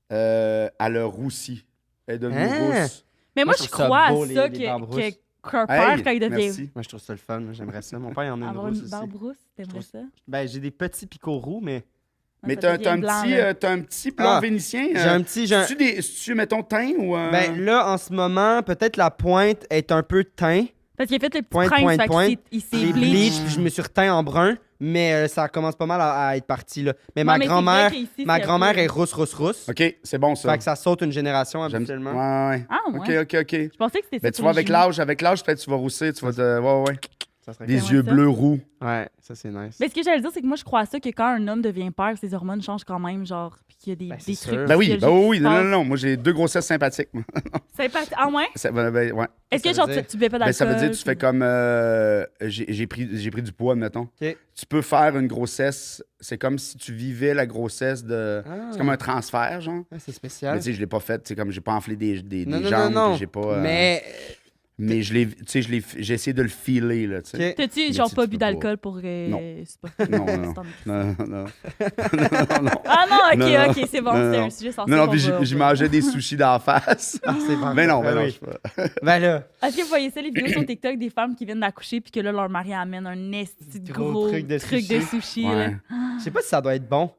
elle a roussi. Elle est devenue Hein? rousse. Mais moi, Moi, je je trouve ça crois beau, à ça les barbes rousses. qu'un père, Hey, quand il devient... merci. moi, je trouve ça le fun. Moi, j'aimerais ça. Mon père, il en a une Avoir rousse une aussi. barbe rousse, t'aimerais trouve ça? Ben, j'ai des petits picots roux, mais Mais Ça t'as devient un, blanc, petit, là. t'as un petit blond Ah, vénitien. j'ai un petit... j'ai un- C'est-tu, mettons, teint ou... Ben, là, en ce moment, peut-être la pointe est un peu teint. Parce qu'il a fait le petit Pointe, prince, pointe, fait pointe. qu'il s'est J'ai bleach. bleach, puis je me suis reteint en brun, mais ça commence pas mal à être parti, là. Mais Non, ma mais c'est grand-mère, vrai qu'ici, ma c'est un grand-mère peu- est rousse. OK, c'est bon, ça. Fait que ça saute une génération, J'aime- habituellement. Ouais. Ah, ouais. OK. Je pensais que c'était ça. Ben, tu pour vois, les avec genoux. l'âge, peut-être tu vas rousser, tu vas te... Ouais. Ça serait Des cool. yeux ça. bleus roux. Ouais, ça, c'est nice. Mais ce que j'allais dire, c'est que moi, je crois à ça que quand un homme devient père, ses hormones changent quand même, genre, puis qu'il y a des, Ben, c'est des sûr. trucs. Ben oui, physiologiques oui. qui se passent. Non. Moi, j'ai 2 grossesses sympathiques. moi. C'est pas... Ah, ouais? Ouais. Est-ce que, Ça genre, veut dire- tu buvais pas d'alcool? Ben, ça veut dire que tu fais puis- comme. J'ai pris du poids, mettons. OK. Tu peux faire une grossesse. C'est comme si tu vivais la grossesse de. Ah. C'est comme un transfert, genre. Ah, c'est spécial. Mais tu sais, je l'ai pas fait. C'est comme j'ai pas enflé des non, jambes. non. puis j'ai pas. Mais, je l'ai. Tu sais, j'ai essayé de le filer, là. Tu sais. OK. T'as-tu, Mais genre, tu pas peux bu pas. d'alcool pour... Non. c'est pas- Non. Non. Ah non, ok, Non, ok, c'est bon, non, c'est non. un sujet sensible. Non, puis on va- j'ai mangé des sushis d'en face. Ah, c'est bon. Mais non, Ben je oui. sais pas. Ben là, Est-ce que vous voyez ça, les vidéos sur TikTok des femmes qui viennent d'accoucher puis que là, leur mari amène un esti de Gros gros truc de sushi, là. Ouais, je sais pas si ça doit être bon.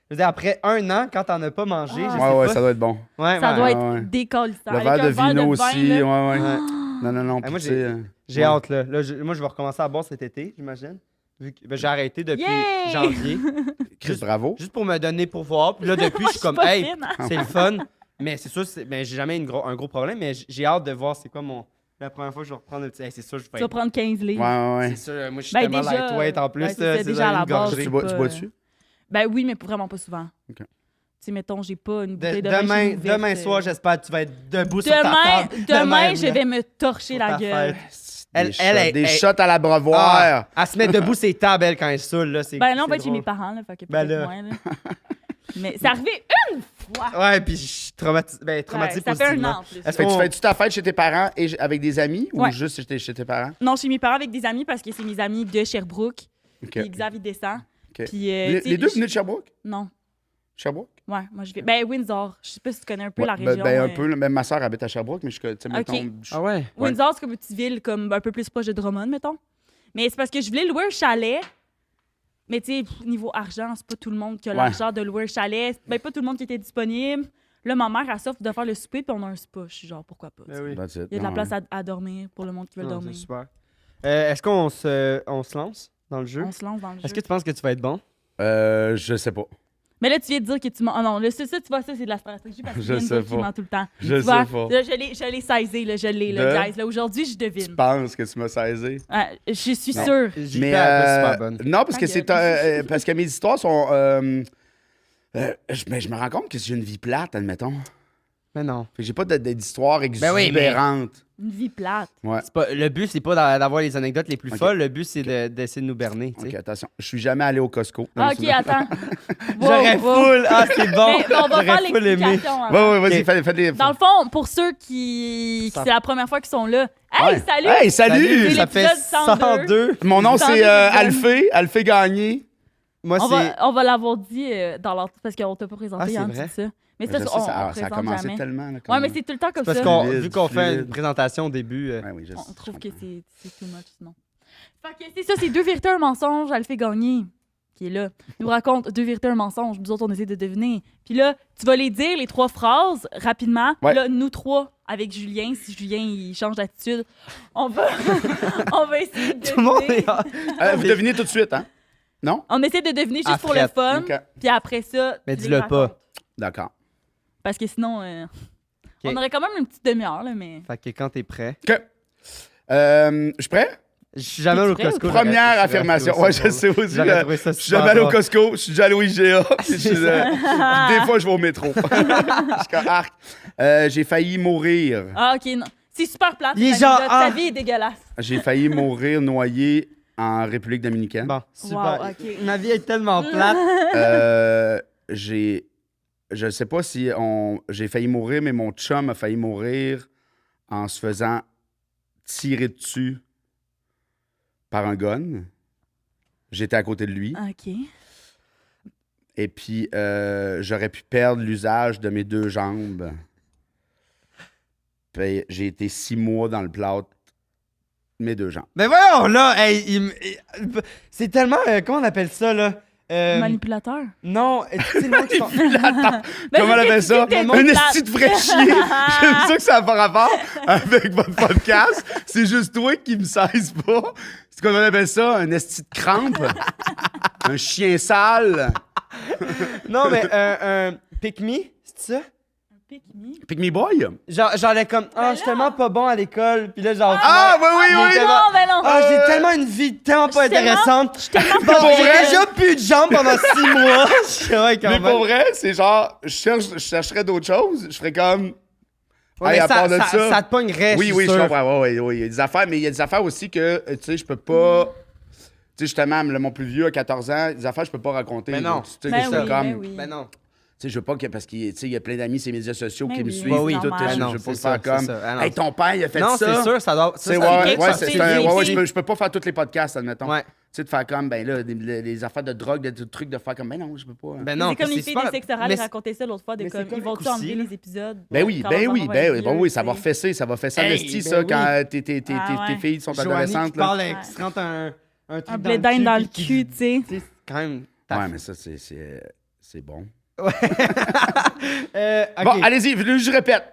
Je veux dire, après 1 an, quand t'en as pas mangé, Ah. je sais ouais, pas. ça doit être bon. Ouais, Ça ouais. doit ouais, être ouais. décalissant. Le Avec verre de un vino de vin, aussi. là. Ouais. Ouais. Non. moi, puis tu sais, J'ai hâte, là. Moi, je vais recommencer à boire cet été, j'imagine. Vu que ben, j'ai arrêté depuis Yay! janvier. Chris, bravo. Juste pour me donner pour voir. Puis là, depuis, Moi, je suis comme, pas hey, fine, hein. c'est le fun. Mais c'est sûr, ben, j'ai jamais un gros problème, mais j'ai hâte de voir c'est quoi la première fois que je vais reprendre le petit. Hey, c'est sûr, je Tu vais vas être. prendre 15 livres. Ouais. C'est sûr, moi, je suis Ben, tellement déjà, lightweight en plus. ouais, c'est ça, déjà à la une base, gorgée. Tu c'est bois dessus? Ben oui, mais vraiment pas souvent. Ok. Tu sais, mettons, j'ai pas une bouteille de vin chez nous ouverte, Demain soir, j'espère que tu vas être debout sur ta Demain, table. demain, je là, vais me torcher sur la ta gueule. fête. Des shots à la brevoire. Elle se met debout ses tables, elle, quand elle saoule, là. C'est Ben là, on c'est va être chez drôle. mes parents, là, fait que Ben peut-être là. moins, là. Mais c'est arrivé une fois. Ouais, puis je suis traumatisé Ça fait un positivement. an en plus. Est-ce Fait que tu qu'on- fais-tu ta fête chez tes parents et avec des amis ou Ouais. juste chez tes parents? Non, chez mes parents avec des amis parce que c'est mes amis de Sherbrooke. OK. Puis Xavier descend. OK. Puis, Les tu sais, deux venaient de Sherbrooke? Non. Sherbrooke? Ouais, moi je vais. Ben, Windsor. Je sais pas si tu connais un peu Ouais, la ben, région. un peu. Même ma soeur habite à Sherbrooke, mais je tu sais, mettons, Ah ouais? Ouais. Windsor, c'est comme une petite ville comme un peu plus proche de Drummond, mettons. Mais c'est parce que je voulais louer un chalet. Mais tu sais, niveau argent, c'est pas tout le monde qui a Ouais. l'argent de louer un chalet. Ben, pas tout le monde qui était disponible. Là, ma mère, elle s'offre de faire le souper, puis on a un spa. Je suis genre, pourquoi pas? Ben oui. That's it. Il y a de la Non, place à dormir pour le monde qui veut Non, dormir. c'est super. Est-ce qu'on se lance dans le jeu? On se lance dans le jeu. Est-ce que tu penses que tu vas être bon? Je sais pas. Mais là, tu viens de dire que tu mens. Ah non, là, ça, tu vois, ça, c'est de la stratégie parce que Je tu viens de sais dire qu'il pas. ment tout le temps. Je Tu vois, sais pas. là, je l'ai saisi, là, je l'ai, De- là, guys. Là, aujourd'hui, je Tu devine. penses que tu m'as saisi? Je suis Non. sûre. J'ai Mais pas la super bonne. non, parce Ta que c'est gueule. parce que mes histoires sont. Mais je me rends compte que j'ai une vie plate, admettons. Mais non. Fait que j'ai pas d'histoire Ben oui, mais- exubérante. Une vie plate. Ouais. Le but, c'est pas d'avoir les anecdotes les plus Ok. folles. Le but, c'est d'essayer de nous berner. tu Ok, sais. attention. Je suis jamais allé au Costco. Ah, ok, attends. J'aurais Wow, wow. full. Ah, c'est bon. Mais on va J'aurais faire full aimé. l'explication. Ouais, avant. ouais, vas-y, Ok. fais des. Dans le fond, pour ceux qui Ça- c'est la première fois qu'ils sont là. Hey, Ouais. salut! Hey, salut! C'est Ça fait l'épisode 102. Mon nom, Sans c'est épisode. Alphée Gagné. Moi, On c'est. va l'avoir dit dans l'autre parce qu'on t'a pas présenté. Ah, c'est hein, vrai? c'est ça. Mais Je ça, sais, on ça a présente commencé jamais. tellement. Là, Ouais, mais c'est tout le temps comme Parce ça. qu'on, Fluide, vu qu'on fait fluide. une présentation au début. Ouais, oui, je On trouve que comprends. c'est too much sinon. Fait que c'est ça, c'est deux vérités, un mensonge. Elle le fait gagner, qui est là. Il nous raconte deux vérités, un mensonge. Nous autres, on essaie de deviner. Puis là, tu vas les dire, les trois phrases, rapidement. Ouais. Là, nous trois, avec Julien, si Julien, il change d'attitude, on va, on va essayer de Tout le monde deviner. est. Vous devinez tout de suite, hein? Non? On essaie de deviner juste À pour le frette. fun. Ok. Puis après ça, Mais tu dis-le les pas. racontes. D'accord. Parce que sinon, on aurait quand même une petite demi-heure, là, mais... Fait que quand t'es prêt. OK. Je suis prêt? Je suis jamais allé au T'es prêt ou Costco. pas? Première j'aurais affirmation. trouvé Ouais, ça je drôle. sais aussi. J'aurais trouvé ça Je suis super jamais allé au drôle. Costco, je suis déjà allé au IGA. puis je suis, des fois, je vais au métro. Je suis comme arc. J'ai failli mourir. Ah, OK, non. C'est super plate. Il est cette genre, anecdote. ah. Ta vie est dégueulasse. J'ai failli mourir noyé en République dominicaine. Bon, super. Wow, ok. Ma vie est tellement plate. Je sais pas si j'ai failli mourir, mais mon chum a failli mourir en se faisant tirer dessus par un gun. J'étais à côté de lui. OK. Et puis, j'aurais pu perdre l'usage de mes deux jambes. Puis, j'ai été 6 mois dans le plâtre, mes deux jambes. Mais voyons, là, hey, c'est tellement. Comment on appelle ça, là? Manipulateur. Non, tu sais, le monde qui sont- Ben, Comment on c'est appelle que ça? tu dis que t'es Un plate. esti de vrai chier. J'aime ça que ça n'a pas rapport avec votre podcast. C'est juste toi qui me saises pas. C'est comment on appelle ça? Un esti de crampe? Un chien sale? Non, mais un pick me, c'est ça? Pick me. Pick me boy? Genre, elle est comme, ah, je suis tellement pas bon à l'école. Puis là, genre, Ah, oui, oui, il oui! était Non, là, ben non. ah, j'ai tellement une vie tellement pas Je suis tellement- intéressante. Je suis tellement Bon, pas Pour j'ai vrai? déjà plus de jambes pendant 6 mois. Je suis ouais, quand Mais même. pour vrai, c'est genre, je chercherais d'autres choses. Je ferais comme. Ouais, Hey, mais à part de ça, ça te pognerait, Oui, je suis oui, je sûr. comprends. Ouais, oui. Il y a des affaires, mais il y a des affaires aussi que, tu sais, je peux pas. Tu sais, justement, mon plus vieux, à 14 ans, des affaires, je peux pas raconter. Mais non. Donc, tu sais, Ben que oui, c'est comme. ben oui. Ben non. Tu sais, je veux pas que. Parce qu'il tu sais, il y a plein d'amis sur les médias sociaux Mais qui me oui, suivent. bah oui, tout, normal. je Ah non, veux pas c'est le ça, faire comme. c'est ça. Ah non. Hey, ton père, il a fait Non, ça. c'est sûr, ça doit. C'est ça, ouais, quelque ouais, chose, c'est c'est un- bien ouais, écrit. je peux pas faire tous les podcasts, admettons. Ouais. Tu sais, de faire comme, ben là, les affaires de drogue, des trucs de faire comme, ben non, je peux pas. Ben non, C'est comme puis les filles super- des sexe orales, mais ils racontaient ça l'autre fois, de mais comme, c'est ils vont-tu comique enlever aussi, là. les épisodes? Ben oui, quand ben leur oui, enfant ben va oui, être ben vieux, oui, ça va tu sais. fesser, ça va fesser en Hey, esti, ben ça, oui. quand tes Ah ouais. filles sont Joanie adolescentes. qui là. parle, Ouais. qui se rentre un truc Un dans blé d'Inde dans le puis cul, tu sais. c'est quand même. Ouais, mais ça, c'est bon. Ok. Bon, allez-y, je répète.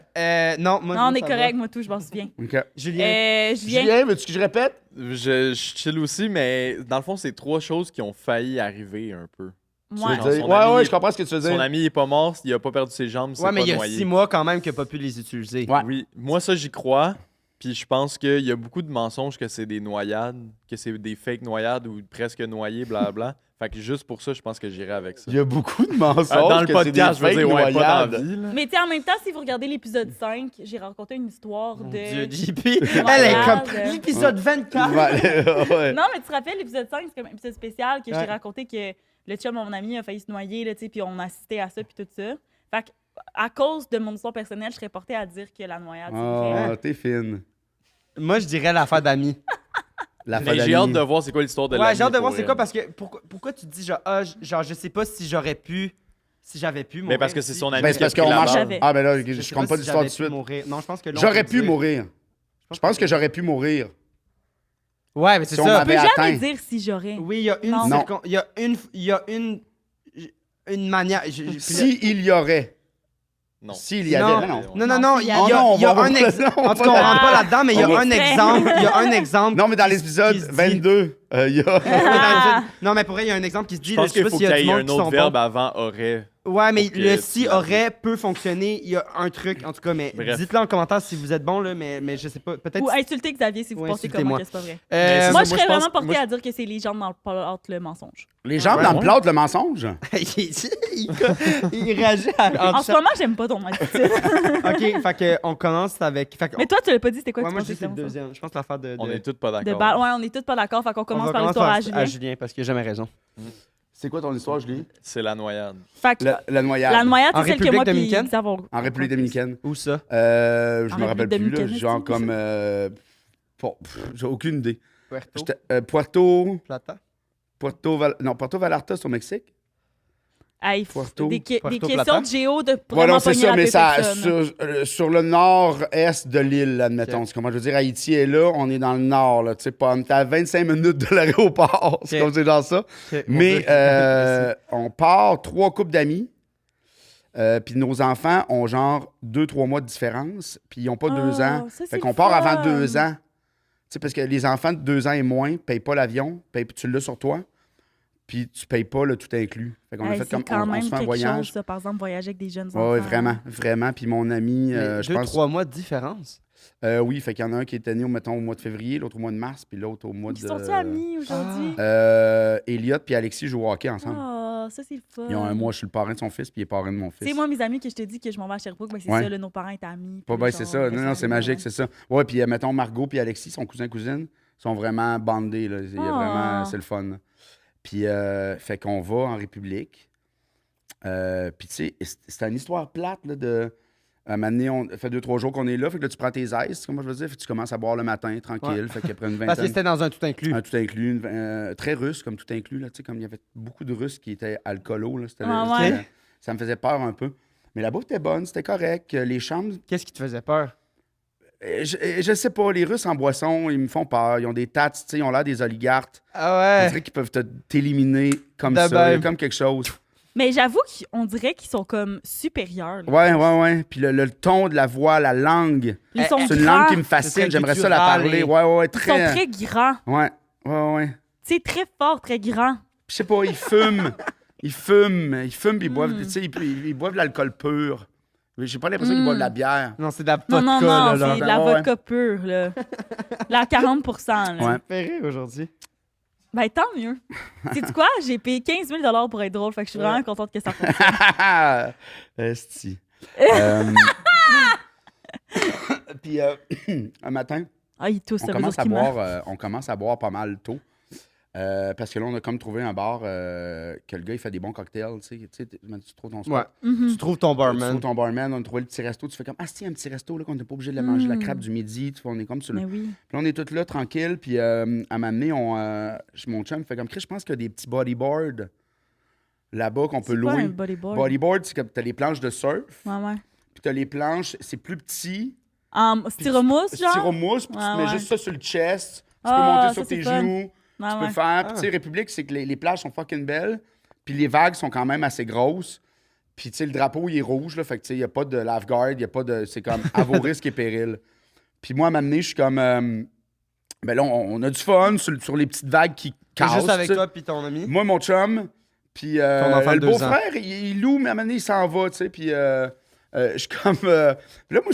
Non, moi, Non, on est ça va. correct, moi tout, je m'en souviens. OK. Julien. Julien. Julien, veux-tu que je répète? Je chill aussi, mais dans le fond, c'est trois choses qui ont failli arriver un peu. Ouais. veux dire- Son Ouais, ami, ouais, il- je comprends ce que tu veux dire. Son ami est pas mort, il a pas perdu ses jambes, c'est Ouais, mais pas il y a noyé. 6 mois quand même qu'il n'a pas pu les utiliser. Ouais. Oui, moi ça j'y crois. Puis je pense qu'il y a beaucoup de mensonges que c'est des noyades, que c'est des fake noyades ou presque noyés, blablabla. Fait que juste pour ça, je pense que j'irai avec ça. Il y a beaucoup de mensonges. Dans le que podcast, je c'est veux des dire, ouais, fake pas dans noyades. la vie. là. Mais tu sais, en même temps, si vous regardez l'épisode 5, j'ai raconté une histoire Mon de... Dieu, JP, elle est comme l'épisode 24. Ouais. Non, mais tu te rappelles, l'épisode 5, c'est comme un épisode spécial que Ouais. j'ai raconté que le chum de mon ami a failli se noyer, là, tu sais, puis on a assisté à ça, puis tout ça. Fait que, à cause de mon histoire personnelle, je serais portée à dire que la noyade, c'est vrai. Oh, t'es fine. Moi, je dirais l'affaire d'amis. La Mais j'ai hâte de voir c'est quoi l'histoire de Ouais, j'ai hâte de pour voir c'est elle. quoi, parce que pourquoi tu te dis, genre, je sais pas si j'aurais pu, si j'avais pu mourir. Mais parce que c'est son ami. Ben, c'est parce qui a qu'on pris la marche. barre. J'avais. Ah, ben là, Je je sais compte pas si l'histoire j'avais de pu suite. mourir. Non, je pense que là, on J'aurais peut pu dire- mourir. Je pense que j'aurais pu mourir. Ouais, mais c'est Si on ça. Je peux m'avait jamais atteint. dire si j'aurais. Oui, il y a une Non. il y a une manière. Si il y aurait. Non. S'il y avait. Non. Non. Non, il y a, Oh non, on il y a va un voir exemple. là, En tout cas, on rentre pas là-dedans, mais il y a On va- un exemple. Il y a un exemple. Non, mais dans qui- l'épisode qui se dit- 22, il y a. Non, mais pour vrai, il y a un exemple qui se dit. Je là, pense sais qu'il pas faut s'il qu'il y a y du ait monde un qui autre sont verbe bons. avant aurait. Ouais, mais pour que le tu si l'avais. aurait peut fonctionner. Il y a un truc, en tout cas, mais Bref. dites-le en commentaire si vous êtes bon, là, mais je sais pas. Peut-être. Ou insulter Xavier si vous Ouais, pensez insultez-moi. comment que c'est pas vrai. Mais c'est Euh, Moi, moi, je je serais pense- vraiment portée moi, je- à dire que c'est les gens dans le mensonge. Les jambes Ouais, dans le ouais. plâtre, le mensonge. il réagit à. En ce moment, j'aime pas ton attitude. Ok, fait que on commence avec. Fait que- Mais toi, tu l'as pas dit, c'était quoi Ouais, que moi, tu je dis c'est pensais le que c'était deuxième. Je pense que l'affaire de. On est tous pas de d'accord. balle. Ouais, on est tous pas d'accord, fait qu'on On commence va par commencer l'histoire à Julien. Julien parce qu'il a jamais raison. C'est quoi ton histoire, Julie? C'est la noyade. Fait que La noyade. la noyade, En c'est celle que République moi puis dominicaine? Xav, on- En République dominicaine. Où ça? Je En me rappelle République plus, là. dominicaine, Genre est-ce comme. J'ai aucune idée. Puerto Puerto. Plata. Puerto Vallarta, c'est au Mexique? Hey, Puerto- des Puerto questions Plata? de géo de Ouais, vraiment non, c'est pogner ça, la mais paix ça, personne. sur le nord-est de l'île, admettons. Ok. C'est comment je veux dire, Haïti est là, on est dans le nord, là. Tu sais, pas, on est à 25 minutes de l'aéroport. C'est Ok. comme c'est genre ça. Ok, mon Mais Dieu. on part 3 couples d'amis. Puis nos enfants ont genre 2-3 mois de différence. Puis ils n'ont pas 2 Oh, ans. ça, Fait c'est qu'on part fun. avant 2 ans. Tu sais, parce que les enfants de 2 ans et moins ne payent pas l'avion. Tu l'as sur toi. Puis tu payes pas le tout inclus. Fait qu'on a Hey, fait c'est comme quand on même se fait un quelque voyage. chose, ça, par exemple, voyager avec des jeunes enfants. Oui, vraiment, vraiment. Puis mon ami, Mais je 2-3 pense. mois de différence. Oui, fait qu'il y en a un qui était né, mettons, au mois de février, l'autre au mois de mars, puis l'autre au mois Ils de. sont-ils amis aujourd'hui? Elliot puis Alexis jouent au hockey ensemble. Ah, ça, c'est le fun. Ils ont un mois, je suis le parrain de son fils, puis il est parrain de mon Tu fils. sais, moi, mes amis que je te dis que je m'en vais à Sherbrooke, ben, c'est Ouais. ça, là, nos parents étaient amis. Pas puis bien, genre, c'est ça. on Non, fait non, ça, c'est magique, ouais. c'est ça. Ouais, puis mettons, Margot puis Alexis, son cousin-cousine, sont vraiment bandés. Là. Il y a Ah. vraiment, c'est le fun. là. Puis, fait qu'on va en République. Puis, tu sais, c'est une histoire plate, là, de. À un moment donné, on fait 2-3 jours qu'on est là. Fait que là, tu prends tes aises, comment je veux dire. Fait que tu commences à boire le matin, tranquille. Ouais. Fait qu'après une Parce que vingtaine. c'était dans un tout inclus. Un tout inclus, très russe comme tout inclus, là, tu sais, comme il y avait beaucoup de Russes qui étaient alcoolos, là, Ah c'était- ouais? ça me faisait peur un peu. Mais la bouffe était bonne, c'était correct. Les chambres, Qu'est-ce qui te faisait peur? je sais pas, les Russes en boisson, ils me font peur. Ils ont des tats, tu sais, ils ont l'air des oligarques. Ah On ouais. dirait qu'ils peuvent t'éliminer comme De ça, il y a même. comme quelque chose. Mais j'avoue qu'on dirait qu'ils sont comme supérieurs. là. Ouais. Puis le ton de la voix, la langue, Ils sont c'est une grands. langue qui me C'est fascine, très j'aimerais ça la guttural parler. et- Ouais, Ils sont très grands. Ouais. Tu sais, très forts, très grands. Je sais pas, ils fument. Ils fument, puis ils boivent, Mm. tu sais, ils boivent de l'alcool pur. J'ai pas l'impression qu'ils boivent de la bière. Non, c'est de la vodka, Non, là. c'est de la Ouais. vodka pure, là. La 40%, là. Ouais. Ferré aujourd'hui. Ben, tant mieux. Sais-tu quoi? J'ai payé 15 000 pour être drôle, fait que je suis vraiment contente que ça fonctionne. Esti. Puis un matin, Ah, il tousse, on ça veut dire commence, à qu'il meurt. boire, on commence à boire pas mal tôt. Parce que là, on a comme trouvé un bar que le gars, il fait des bons cocktails. Tu sais, tu trouves ton spot. Ouais. Mhm. Tu trouves ton Tu barman. trouves ton barman, on a trouvé le petit resto. Tu fais comme, ah, si, un petit resto, là, qu'on n'est pas obligé de la manger, la Mm. crabe du midi. Tu vois, on est comme sur le. Mais oui. Puis là, on est tous là, tranquilles. Puis à un moment donné, mon chum fait comme, Chris, je pense qu'il y a des petits bodyboards là-bas qu'on peut C'est quoi un louer. bodyboard? Bodyboard, c'est comme, t'as les planches de surf. Ouais, ouais. Puis t'as les planches, c'est plus petit. En styromousse, genre? Styromousse, puis tu Ouais, te mets ouais. juste ça sur le chest. Tu peux Ah, monter ça, sur c'est tes fun. genoux. Ouais, Tu peux ouais. faire. Puis Ah. tu sais, République, c'est que les plages sont fucking belles. Puis les vagues sont quand même assez grosses. Puis tu sais, le drapeau, il est rouge, là. Fait que tu sais, il n'y a pas de lifeguard, il n'y a pas de. C'est comme à vos risques et périls. Puis moi, à m'amener, je suis comme. Ben là, on a du fun sur les petites vagues qui C'est cassent. juste avec tu sais. toi puis ton ami. Moi, mon chum, puis Ton enfant de le 2 ans. beau-frère, il loue, mais à un moment donné, il s'en va, tu sais, puis je suis comme... là, moi,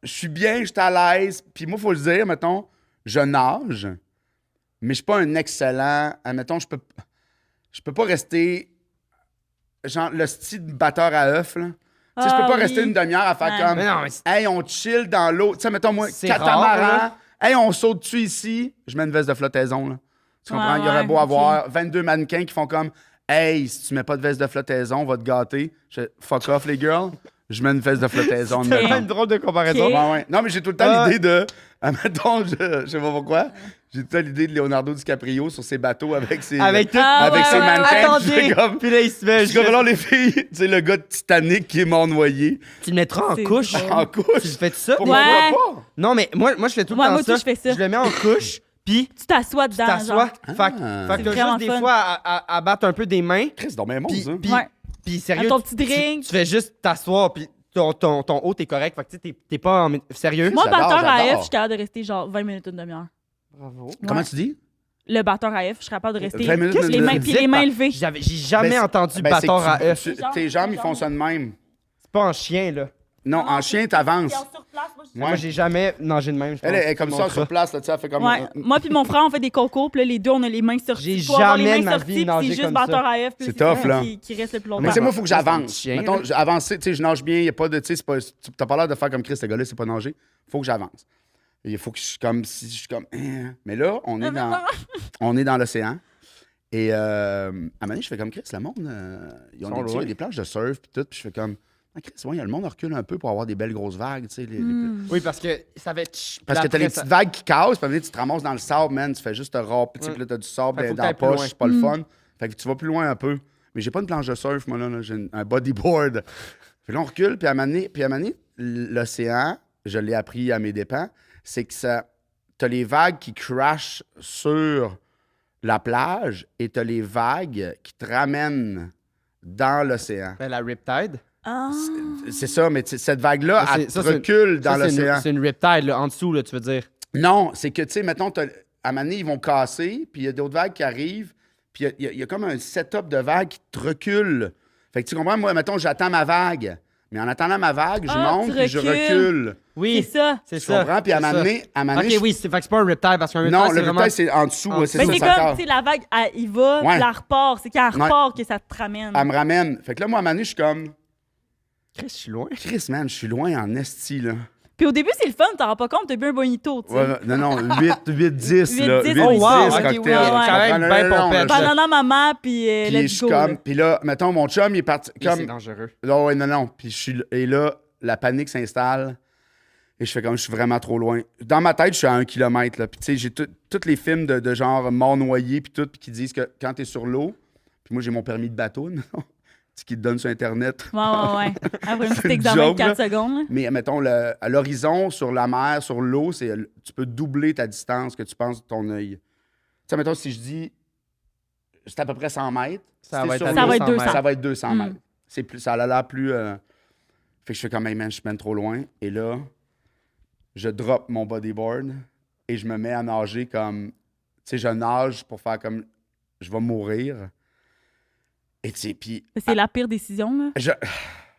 je suis bien, je suis à l'aise, puis moi, il faut le dire, mettons, je nage, mais je suis pas un excellent... Admettons, je peux pas rester, genre, le style batteur à œuf, là. Tu sais, je peux Ah, pas oui. rester une demi-heure à faire Ouais. comme... Mais non, mais c'est- Hey, on chill dans l'eau. Tu sais, mettons, moi, C'est rare, catamaran. là. Hey, on saute dessus ici. Je mets une veste de flottaison, là. Tu comprends? Ouais, Il y aurait ouais, beau ok. avoir 22 mannequins qui font comme Hey, si tu mets pas de veste de flottaison, on va te gâter. Je fais, fuck off, les girls. Je mets une veste de flottaison. C'est mettons. vraiment une drôle de comparaison. Ok. Ouais. Non, mais j'ai tout le temps l'idée de. Admettons, je sais pas pourquoi. J'ai tout le temps l'idée de Leonardo DiCaprio sur ses bateaux avec ses. Avec tout. avec ses mannequins. Je Attendez. fais comme. Puis là, il se met. Je suis comme, alors, les filles, tu sais, le gars de Titanic qui est mort noyé. Tu le mettras en C'est couche. drôle. En couche. Tu fais ça? Pourquoi Ouais. pas? Non, mais moi, je fais tout le Ouais, temps moi aussi, ça. je fais ça. Je le mets en couche, puis Tu t'assois tu dedans. t'assois. genre. Fait que C'est t'as vraiment juste des fun. fois à battre un peu des mains. Chris, c'est donc Puis, ça. puis, Ouais. puis sérieux, Avec ton petit drink. tu fais juste t'asseoir, puis ton haut, t'es correct. Fait que tu sais, t'es pas en... Sérieux? Moi, J'adore, batteur à j'adore. F, je suis capable de rester genre 20 minutes, une demi-heure. Bravo. Comment Ouais. tu dis? Le batteur à F, je suis capable de rester 20 minutes, les mains, puis les mains levées. J'ai jamais Ben, entendu Ben, c'est bâtard que à F. tes jambes, ils font ça de même. C'est pas en chien, là. Non, en chien, t'avances. Moi, j'ai jamais nagé de même. je Elle pense. est comme Mon ça gars. sur place, là, tu sais, elle fait comme. Ouais. Moi puis mon frère, on fait des cocos, puis là, les deux, on a les mains sorties. J'ai Faut avoir jamais les de mains ma sorties, vie puis nagé c'est juste comme batteur ça. à F, puis C'est ça tough, là. qui reste le plus longtemps. Mais tu sais, moi, il faut que C'est un j'avance. petit chien, Mettons, là. avancer, tu sais, je nage bien, il n'y a pas de. Tu sais, t'as pas l'air de faire comme Chris, ce gars-là, c'est pas nager. Faut que j'avance. Il faut que je suis comme. Si je suis comme. Mais là, on est dans l'océan. Et à un moment donné, je fais comme Chris, le monde. Ils ont Sont il y loin. a des plages de surf, puis tout. Puis je fais comme. Ah, Chris, ouais, le monde recule un peu pour avoir des belles grosses vagues, tu sais. Oui, parce que ça va être. Parce que t'as après, les ça- petites vagues qui cassent, puis après, tu te ramasses dans le sable, man. Tu fais juste te râper, tu sais, puis là, t'as du sable Fait que faut dans la que t'ailles plus poche, loin. c'est pas le fun. Fait que tu vas plus loin un peu. Mais j'ai pas une planche de surf, moi, là. J'ai un bodyboard. Puis là, on recule, puis à un moment donné, l'océan, je l'ai appris à mes dépens, c'est que ça. T'as les vagues qui crashent sur la plage et t'as les vagues qui te ramènent dans l'océan. Ben, la Riptide. Ah. C'est ça, mais cette vague-là, Ça, elle c'est- te ça, c'est- recule dans Ça, c'est une- l'océan. C'est une Riptide, là, en dessous, là, tu veux dire. Non, c'est que, tu sais, mettons, à un moment donné, ils vont casser, puis il y a d'autres vagues qui arrivent, puis il y a comme un setup de vagues qui te recule. Fait que tu comprends, moi, mettons, j'attends ma vague. Mais en attendant ma vague, je Ah, monte, tu puis je recules. recule. Oui, C'est ça. c'est Tu ça. comprends? Puis à un c'est moment ça. donné, Ok, oui, c'est fait que c'est pas un Riptide, parce qu'un Riptide, Non, c'est le vraiment... reptile, c'est en dessous. en ouais, c'est Mais ça, c'est ça comme, casse. tu sais, la vague, il va, Ouais. puis elle repart. C'est quand elle Ouais. repart que ça te ramène. Elle me ramène. Fait que là, moi, à un moment donné, je suis comme, Chris, je suis loin. Chris, man, je suis loin en esti, là. Puis au début, c'est le fun, t'en rends pas compte, t'as bu un bonito, tu sais. Ouais, non, 8-10, là. 8-10, 8-10 oh, wow, ok, cocktails. ouais, Tu ouais. comprends? Quand même Non, bien non, non, pompette, je- là. Banana maman, puis Puis je let's suis go. comme, là. puis là, mettons, mon chum, il est parti C'est comme... dangereux. Non, ouais, non. Puis et là, la panique s'installe. Et je fais comme, je suis vraiment trop loin. Dans ma tête, je suis à 1 kilomètre, là. Puis tu sais, j'ai tous les films de genre mort noyé, puis tout, puis qui disent que quand t'es sur l'eau, puis moi, j'ai mon permis de bateau, non? Ce qui te donne sur Internet. Ouais. Après un C'est petit une examen joke, de 4 là. secondes. là. Mais mettons, à l'horizon, sur la mer, sur l'eau, tu peux doubler ta distance que tu penses de ton œil. Tu sais, mettons, si je dis, c'est à peu près 100 mètres. Ça si va t'es être sur à Ça va l'eau, être 200. Ça va être 200 Mm. mètres. C'est plus, ça a l'air plus... Fait que je fais comme, hey man, je suis même trop loin. Et là, je drop mon bodyboard et je me mets à nager comme... Tu sais, je nage pour faire comme... Je vais mourir. Et tu sais, puis... C'est la pire décision, là.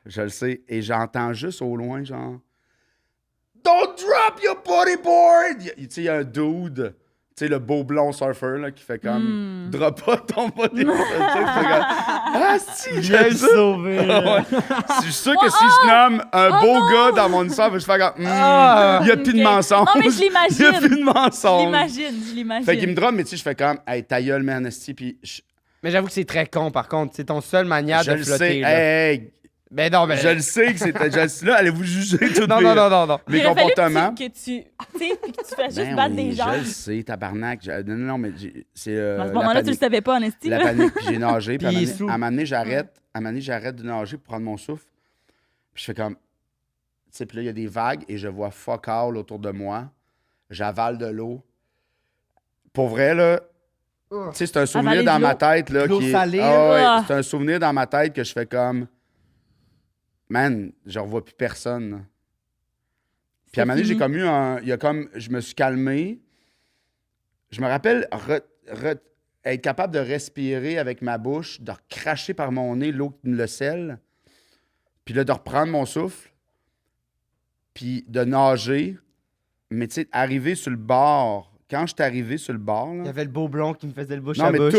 Je le sais. Et j'entends juste au loin, genre... Don't drop your bodyboard! Tu sais, il y a un dude, tu sais, le beau blond surfer, là, qui fait comme... Drop pas ton bodyboard. Tu sais, c'est comme, ah, si, Bien j'aime ça! sauvé. Ouais. Je suis sûr que si je nomme un beau gars dans mon histoire, je fais comme... il n'y a plus de Ok. mensonges. Non, mais je l'imagine. Il n'y a plus de Je mensonges. l'imagine. Fait qu'il me drop, mais tu sais, je fais comme... Hey, ta gueule, man, esti, puis... Mais j'avoue que c'est très con, par contre. C'est ton seul manière Je de le flotter. sais. là. Hey, Ben non, ben... je le sais que c'était... Là, allez-vous juger toutes Non, mes, non, non, non, non. mes Il aurait fallu comportements. que tu sais, puis que tu fasses juste Ben battre oui, des gens. Je le sais, tabarnak. Non, mais c'est... À ce la moment-là, tu le panique. savais pas, en esti. La là. panique, puis j'ai nagé. Puis Puis il est à sous. un moment donné, j'arrête. À un moment donné, j'arrête de nager pour prendre mon souffle. Puis je fais comme... Tu sais, puis là, il y a des vagues et je vois fuck all autour de moi. J'avale de l'eau. Pour vrai, là... Tu sais, c'est un souvenir Avaler de dans ma l'eau. tête, là, De l'eau qui est... salée, Ah ouais, là. c'est un souvenir dans ma tête que je fais comme... Man, je revois plus personne, là. Puis à un moment donné, j'ai fini. comme eu un... Il y a comme... Je me suis calmé. Je me rappelle être capable de respirer avec ma bouche, de recracher par mon nez l'eau qui le sel, puis là, de reprendre mon souffle, puis de nager. Mais tu sais, arriver sur le bord... Quand je suis arrivé sur le bord, Il y là, avait le beau blond qui me faisait le bouche non, à mais bouche.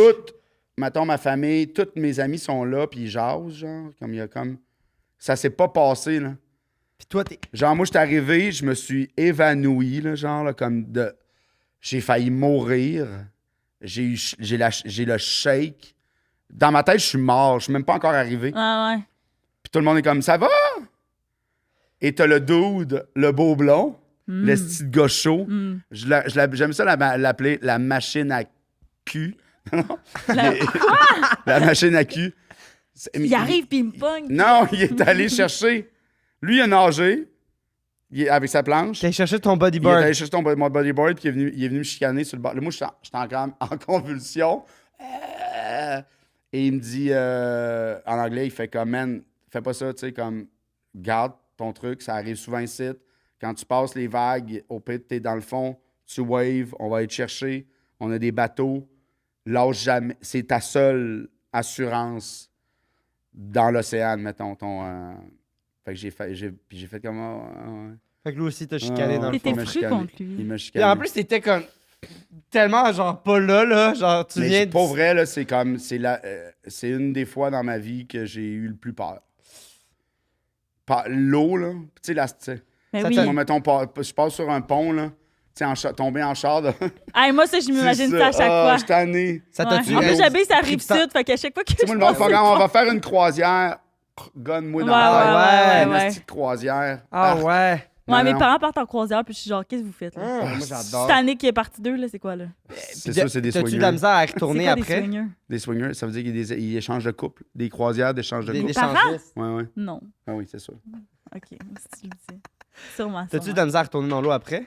mettons, ma famille, tous mes amis sont là, puis ils jasent, genre, comme il y a comme... Ça s'est pas passé, là. Puis toi, t'es... Genre, moi, je suis arrivé, je me suis évanoui, là, genre, là, comme de... J'ai failli mourir. J'ai le shake. Dans ma tête, je suis mort. Je suis même pas encore arrivé. Ah ouais. Puis tout le monde est comme, ça va? Et t'as le dude, le beau blond, le petit gars chaud. J'aime ça l'appeler la machine à cul. La machine à cul. Il arrive puis il me pogne. Non, il est allé chercher. Lui, il a nagé avec sa planche. T'as cherché ton Il est bodyboard. allé chercher mon bodyboard, puis il est venu me chicaner sur le bord. Là, moi, j'étais en convulsion. Et il me dit, en anglais, il fait comme, man, fais pas ça, tu sais, comme, garde ton truc, ça arrive souvent ici. Quand tu passes les vagues, au pire, t'es dans le fond, tu waves, on va aller te chercher, on a des bateaux, lâche jamais. C'est ta seule assurance dans l'océan, mettons, Fait que j'ai fait comme, ouais. Fait que lui aussi, t'as chicané dans le T'étais fond. m'a fru chicané. contre lui. Il m'a Et chicané. en plus, t'étais comme tellement genre pas là. Genre, tu Mais viens pour vrai, là, c'est comme, c'est une des fois dans ma vie que j'ai eu le plus peur. L'eau, là, tu sais, là, tu sais, Mais Ça oui. moi, mettons, je passe sur un pont, là, tu sais, tomber en char, là. Hey, moi, ça, je m'imagine ça à chaque Ah, fois. je suis tanné. Ça Ouais. t'a-tu En plus, j'habite, ça arrive Tristan- sud, fait qu'à chaque fois que Tu sais, je moi, le monde passe fait, le on pont- va faire une croisière. Gonne-moi dans Ouais, la tête. ouais, ouais. Une petite croisière. Ah ouais. Non, Ouais, mes non. parents partent en croisière, puis je suis genre, qu'est-ce que vous faites, là? Moi, j'adore. Titanic qui est partie 2, là, c'est quoi, là? C'est ça, c'est des T'as-tu de la swingers. misère à C'est retourner quoi des après? swingers? Des swingers, ça veut dire qu'ils échangent de couple. Des croisières d'échange de Des couple. parents? échangistes. Ouais, ouais. Non. Ah oui, c'est sûr. OK, si tu le dis. Sûrement, T'as-tu de sûrement. la misère à retourner dans l'eau après?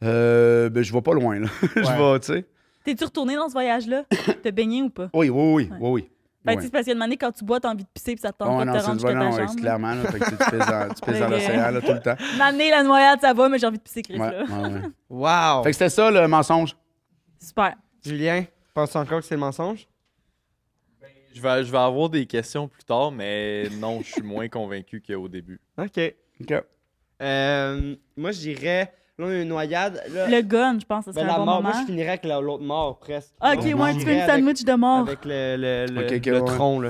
Ben, je vais pas loin, là. Je vais, tu sais. T'es-tu retourné dans ce voyage-là? T'as baigné ou pas? Oui, oui, oui, Ouais. oui, oui. Ben, Oui. tu sais, c'est parce qu'il y a une année, quand tu bois, t'as envie de pisser, puis ça te tente Oh, pas de non, te c'est rendre jusqu'à ta non, jambe. là. clairement. Là, fait que tu pisses dans l'océan là, tout le temps. Une année, la noyade, ça va, mais j'ai envie de pisser, Chris, Ouais, là. ouais, ouais. Wow! Fait que c'était ça, le mensonge. Super. Julien, penses-tu encore que c'est le mensonge? Je vais avoir des questions plus tard, mais non, je suis moins convaincu qu'au début. OK. OK. Moi, je dirais... Là, on a une noyade. Là, Le gun, je pense que ce ben, serait la un bon mort. moment. Moi, je finirais avec l'autre mort, presque. Ah, OK, Donc, ouais, je tu fais dirais une sandwich de mort. Avec le Ok, ok, le ouais. tronc, là.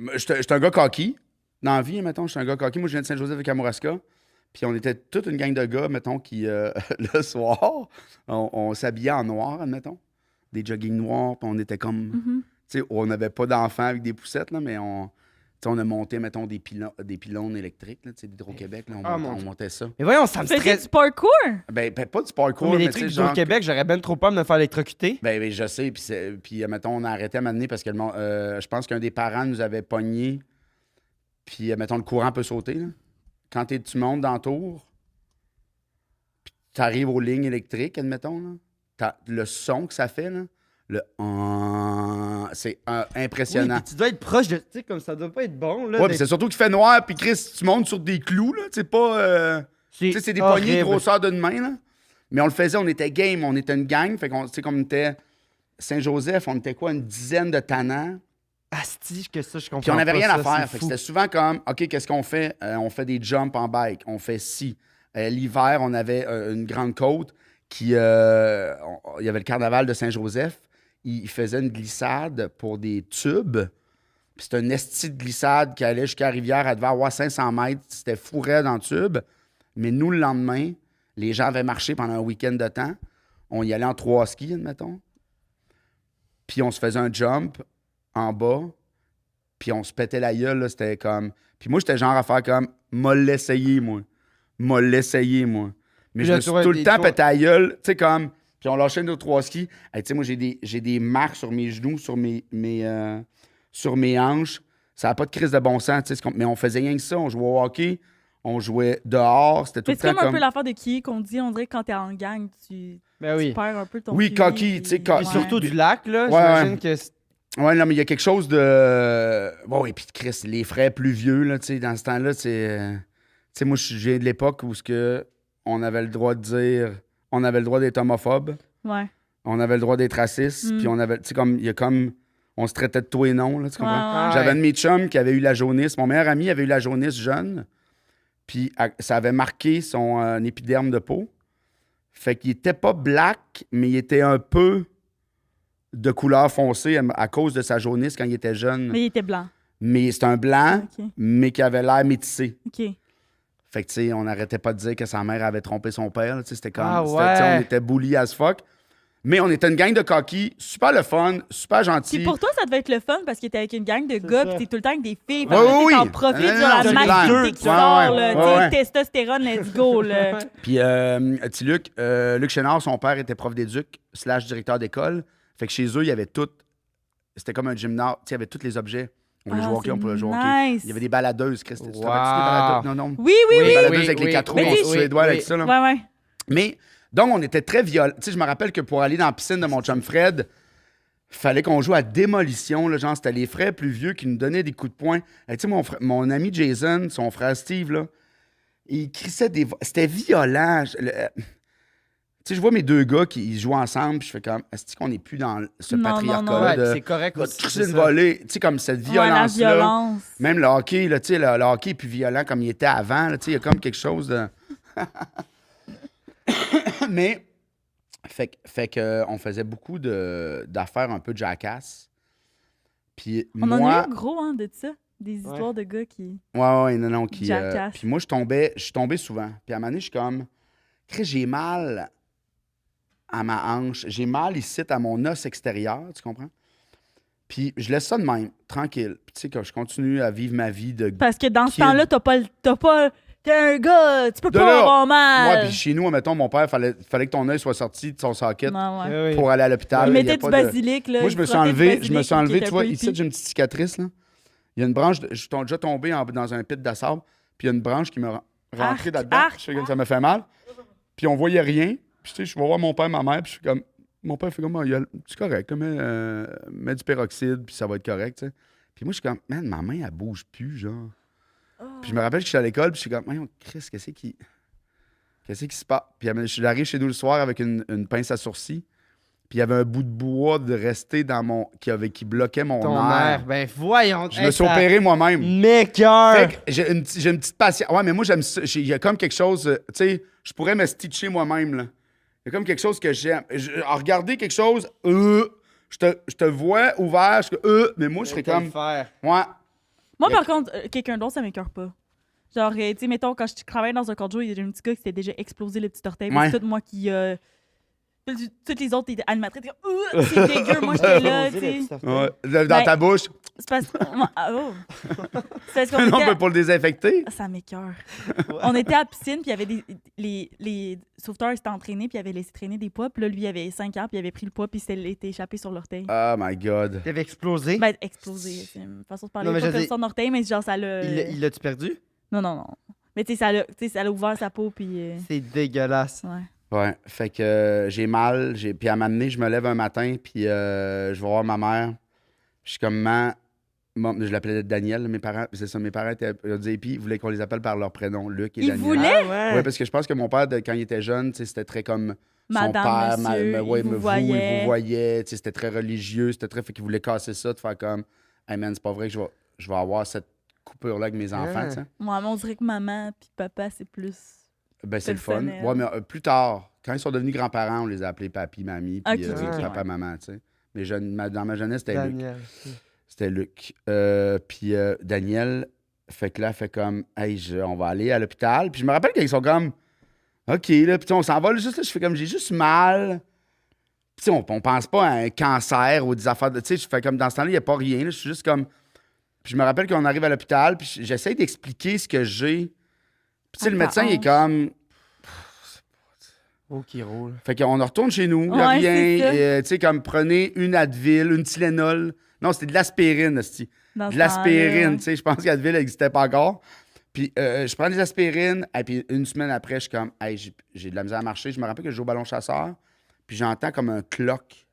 Je suis un gars cocky. Dans la vie, mettons, je suis un gars cocky. Moi, je viens de Saint-Joseph de Kamouraska. Puis on était toute une gang de gars, mettons, qui, le soir, on s'habillait en noir, admettons. Des joggings noirs, puis on était comme... Mhm. Tu sais, on n'avait pas d'enfants avec des poussettes, là, mais tu sais, on a monté, mettons, des pylônes électriques, là, tu sais, d'Hydro-Québec. Là, Ah, mon on Dieu. montait ça. Mais voyons, ça me Tu faisais stresse. du parkour? Ben, pas du parkour, Mais les tu sais, trucs genre... du Québec, j'aurais ben trop peur de me faire électrocuter. Ben, je sais, puis mettons, on a arrêté à m'amener parce que je pense qu'un des parents nous avait pogné, puis mettons, le courant peut sauter, là. Quand tu montes dans le tour, puis tu arrives aux lignes électriques, admettons, là, le son que ça fait, là, c'est Oui, impressionnant. puis tu dois être proche de... Tu sais, comme ça doit pas être bon, là. Ouais, puis c'est surtout qu'il fait noir, puis Chris, tu montes sur des clous, là, tu sais, pas... Tu sais, c'est des poignées de horrible. grosseur d'une main, là. Mais on le faisait, on était game, on était une gang. Fait qu'on, tu sais, comme on était Saint-Joseph, on était quoi, une dizaine de tannants. Asti, que ça, je comprends Puis on n'avait pas rien à ça, faire. c'est Fait que fou. c'était souvent comme, OK, qu'est-ce qu'on fait? On fait des jumps en bike, on fait ci. L'hiver, on avait une grande côte qui... il y avait le carnaval de Saint-Joseph. Il faisait une glissade pour des tubes. Puis c'était une esti de glissade qui allait jusqu'à la rivière. Elle devait avoir 500 mètres. C'était fou raide dans le tube. Mais nous, le lendemain, les gens avaient marché pendant un week-end de temps. On y allait en 3 skis, admettons. Puis on se faisait un jump en bas. Puis on se pétait la gueule, là. C'était comme... Puis moi, j'étais genre à faire comme... M'a l'essayer, moi. M'a l'essayer, moi. Mais Puis je là, me suis toi, tout le des temps fois- pété la gueule. Tu sais, comme... Puis on lâchait nos 3 skis. Hey, tu sais, moi, j'ai des marques sur mes genoux, sur mes hanches. Ça n'a pas de crise de bon sens, tu sais. Mais on faisait rien que ça. On jouait au hockey. On jouait dehors. C'était tout Mais le c'est temps comme un comme... peu l'affaire de qui qu'on dit, on dirait que quand t'es en gang, tu Ben oui. perds un peu ton Oui, QI, coquille, puis- tu sais, Puis Ouais. surtout du lac, là, Ouais, j'imagine ouais. que... c'est- Ouais, non, mais il y a quelque chose de... Bon, et puis Chris, les frères plus vieux, là, tu sais, dans ce temps-là, c'est... Tu sais, moi, je viens de l'époque où on avait le droit de dire... On avait le droit d'être homophobe. Ouais. On avait le droit d'être raciste. Puis on avait... Tu sais, comme... Il y a comme... On se traitait de tout et non, là, tu comprends? Ouais. J'avais un de mes chums qui avait eu la jaunisse. Mon meilleur ami avait eu la jaunisse jeune. Puis ça avait marqué son épiderme de peau. Fait qu'il était pas black, mais il était un peu de couleur foncée à cause de sa jaunisse quand il était jeune. Mais il était blanc. Mais c'est un blanc, OK. mais qui avait l'air métissé. OK. Fait que, tu sais, on n'arrêtait pas de dire que sa mère avait trompé son père. là, tu sais, c'était comme... Ah c'était, tu sais, ouais. on était bully as fuck. Mais on était une gang de coquilles, super le fun, super gentil. Puis pour toi, ça devait être le fun parce que t'es avec une gang de gars, puis t'es tout le temps avec des filles. Ouais, Puis oui, t'en oui. profites Non, sur non, la c'est masculinité qui clair. sort, Ouais, là. ouais, Tu sais, ouais. testostérone, let's go, là. Puis, petit Luc, Luc Chénard, son père était prof d'éduc / directeur d'école. Fait que chez eux, il y avait tout. C'était comme un gymnase. Tu sais, il y avait tous les objets. On voulait jouer au hockey, on pouvait jouer au hockey. nice. Il y avait des baladeuses, Chris. Tu te Wow. rappelles-tu des baladeuses? Non, non. Oui, oui, Des oui. baladeuses avec les 4 roues, Mais on dis- se les doigts avec ça. Là. Ouais, ouais. Mais, donc, on était très violents. Tu sais, je me rappelle que pour aller dans la piscine de mon chum Fred, fallait qu'on joue à démolition. Là, genre, c'était les frères plus vieux qui nous donnaient des coups de poing. Tu sais, mon ami Jason, son frère Steve, là, il crissait des... C'était violent. Tu sais, je vois mes deux gars qui ils jouent ensemble, puis je fais comme, est-ce qu'on n'est plus dans ce Non, non, patriarcat-là non. Ouais, de... puis c'est correct Va te aussi. crisser c'est une ça. volée. Tu sais, comme cette Ouais, la violence-là. violence. Même le hockey, là, tu sais, le hockey est plus violent comme il était avant. Là, tu sais, il y a comme quelque chose de... Mais, fait que on faisait beaucoup d'affaires un peu jackass. Puis On en moi... a eu gros, hein, de ça. Des histoires de gars qui... Ouais, non, qui... Jackass. puis moi, je suis tombé souvent. Puis à un moment donné, je suis comme... Chris, j'ai mal à ma hanche. J'ai mal ici à mon os extérieur, tu comprends? Puis je laisse ça de même, tranquille. Puis tu sais, quand je continue à vivre ma vie de... Parce que dans ce Kid. temps-là, t'es un gars, tu peux De pas là. avoir Moi, mal. puis chez nous, mettons, mon père, fallait que ton œil soit sorti de son socket Non, ouais. Ouais, oui. pour aller à l'hôpital. Il là, y a mettait du pas de- basilic, là. Moi, il je me suis frottait du enlevé, basilic, tu qui vois, était un peu ici, hippie. j'ai une petite cicatrice, là. Il y a une branche, je suis déjà tombé dans un pit de sable, puis il y a une branche qui m'a rentré Arc, là-dedans. arc. Je fais comme ça me fait mal. Puis on voyait rien. Puis tu sais, je vais voir mon père, ma mère, puis je suis comme... Mon père fait comme, c'est correct, là, mets du peroxyde, puis ça va être correct, tu sais. Puis moi, je suis comme, man, ma main, elle bouge plus, genre. Puis je me rappelle que je suis à l'école, puis je suis comme, man, Chris, qu'est-ce qui se passe? Puis je suis arrivé chez nous le soir avec une pince à sourcils, puis il y avait un bout de bois de resté dans qui bloquait mon Ton nerf. air. Ben voyons. Je me suis opéré moi-même. Mécœur. Fait que j'ai une petite patience. Ouais, mais moi, j'aime ça. Il y a comme quelque chose, tu sais, je pourrais me stitcher moi-même, là. Il y a comme quelque chose que j'aime. Regarder quelque chose, je te vois ouvert, mais moi, je serais comme, Faire. ouais. Moi, par contre, quelqu'un d'autre, ça m'écoeure pas. Genre, tu sais, mettons, quand je travaillais dans un camp de jour, il y avait un petit gars qui s'était déjà explosé le petit orteil. Ouais. C'est tout moi qui... toutes les autres étaient animatrices. C'est dégueu. Moi, j'étais là, tu sais. Ouais. Dans Ben, ta bouche. C'est parce oh. C'est parce qu'on Non, était... mais pour le désinfecter. Ça m'écoeure. On était à la piscine, puis il y avait les sauveteurs, ils s'étaient entraînés, puis ils avaient laissé traîner des poids. Puis là, lui, il avait 5 ans, puis il avait pris le poids, puis il s'était échappé sur l'orteil. Oh my God. T'avais explosé. Ben, explosé. C'est une façon de parler. Non, mais Pas je perdu dis- son orteil, mais genre, ça l'a... Il l'a-tu perdu? Non. Mais tu sais, ça l'a ouvert sa peau, puis... C'est dégueulasse. Ouais. Ouais. Fait que j'ai mal. Puis à un moment donné, je me lève un matin, puis je vais voir ma mère. Je suis comme, je l'appelais Daniel, mes parents. C'est ça, mes parents étaient puis ils voulaient qu'on les appelle par leur prénom, Luc et Ils Daniel. voulaient? Ah ouais. Oui, parce que je pense que mon père, quand il était jeune, tu sais, c'était très comme son Madame, père, monsieur, ouais, il vous il voyait. vous voyait. Tu sais, c'était très religieux, c'était très... Fait qu'il voulait casser ça, de faire comme, hey man, c'est pas vrai que je vais avoir cette coupure-là avec mes enfants, Ah. tu sais. Moi, on dirait que maman puis papa, c'est plus... Ben, c'est le fun. Personnel. Ouais, mais plus tard, quand ils sont devenus grands-parents, on les a appelés papi, mamie, puis Ok, ok, papa, ouais. maman, tu sais. Mais dans ma jeunesse, c'était Luc. Daniel. C'était Luc. Puis Daniel, fait que là, fait comme, hey, on va aller à l'hôpital. Puis je me rappelle qu'ils sont comme, OK, là, puis on s'en va, là, juste là, je fais comme, j'ai juste mal. Puis tu sais, on pense pas à un cancer ou des affaires de, tu sais, je fais comme, dans ce temps-là, il n'y a pas rien, là, je suis juste comme. Puis je me rappelle qu'on arrive à l'hôpital, puis j'essaie d'expliquer ce que j'ai. Puis tu sais, le Ah, médecin, il est hanche. comme. Oh, qui roule. Fait qu'on retourne chez nous, il n'y a Ouais, c'est ça. rien. Tu sais, comme, prenez une Advil, une Tylenol. Non, c'était de l'aspirine, esti. dans De ce l'aspirine, temps-là, tu sais, je pense qu'Advil n'existait pas encore. Puis je prends des aspirines, et puis une semaine après, je suis comme, hey, j'ai de la misère à marcher. Je me rappelle que je joue au ballon chasseur, puis j'entends comme un cloc.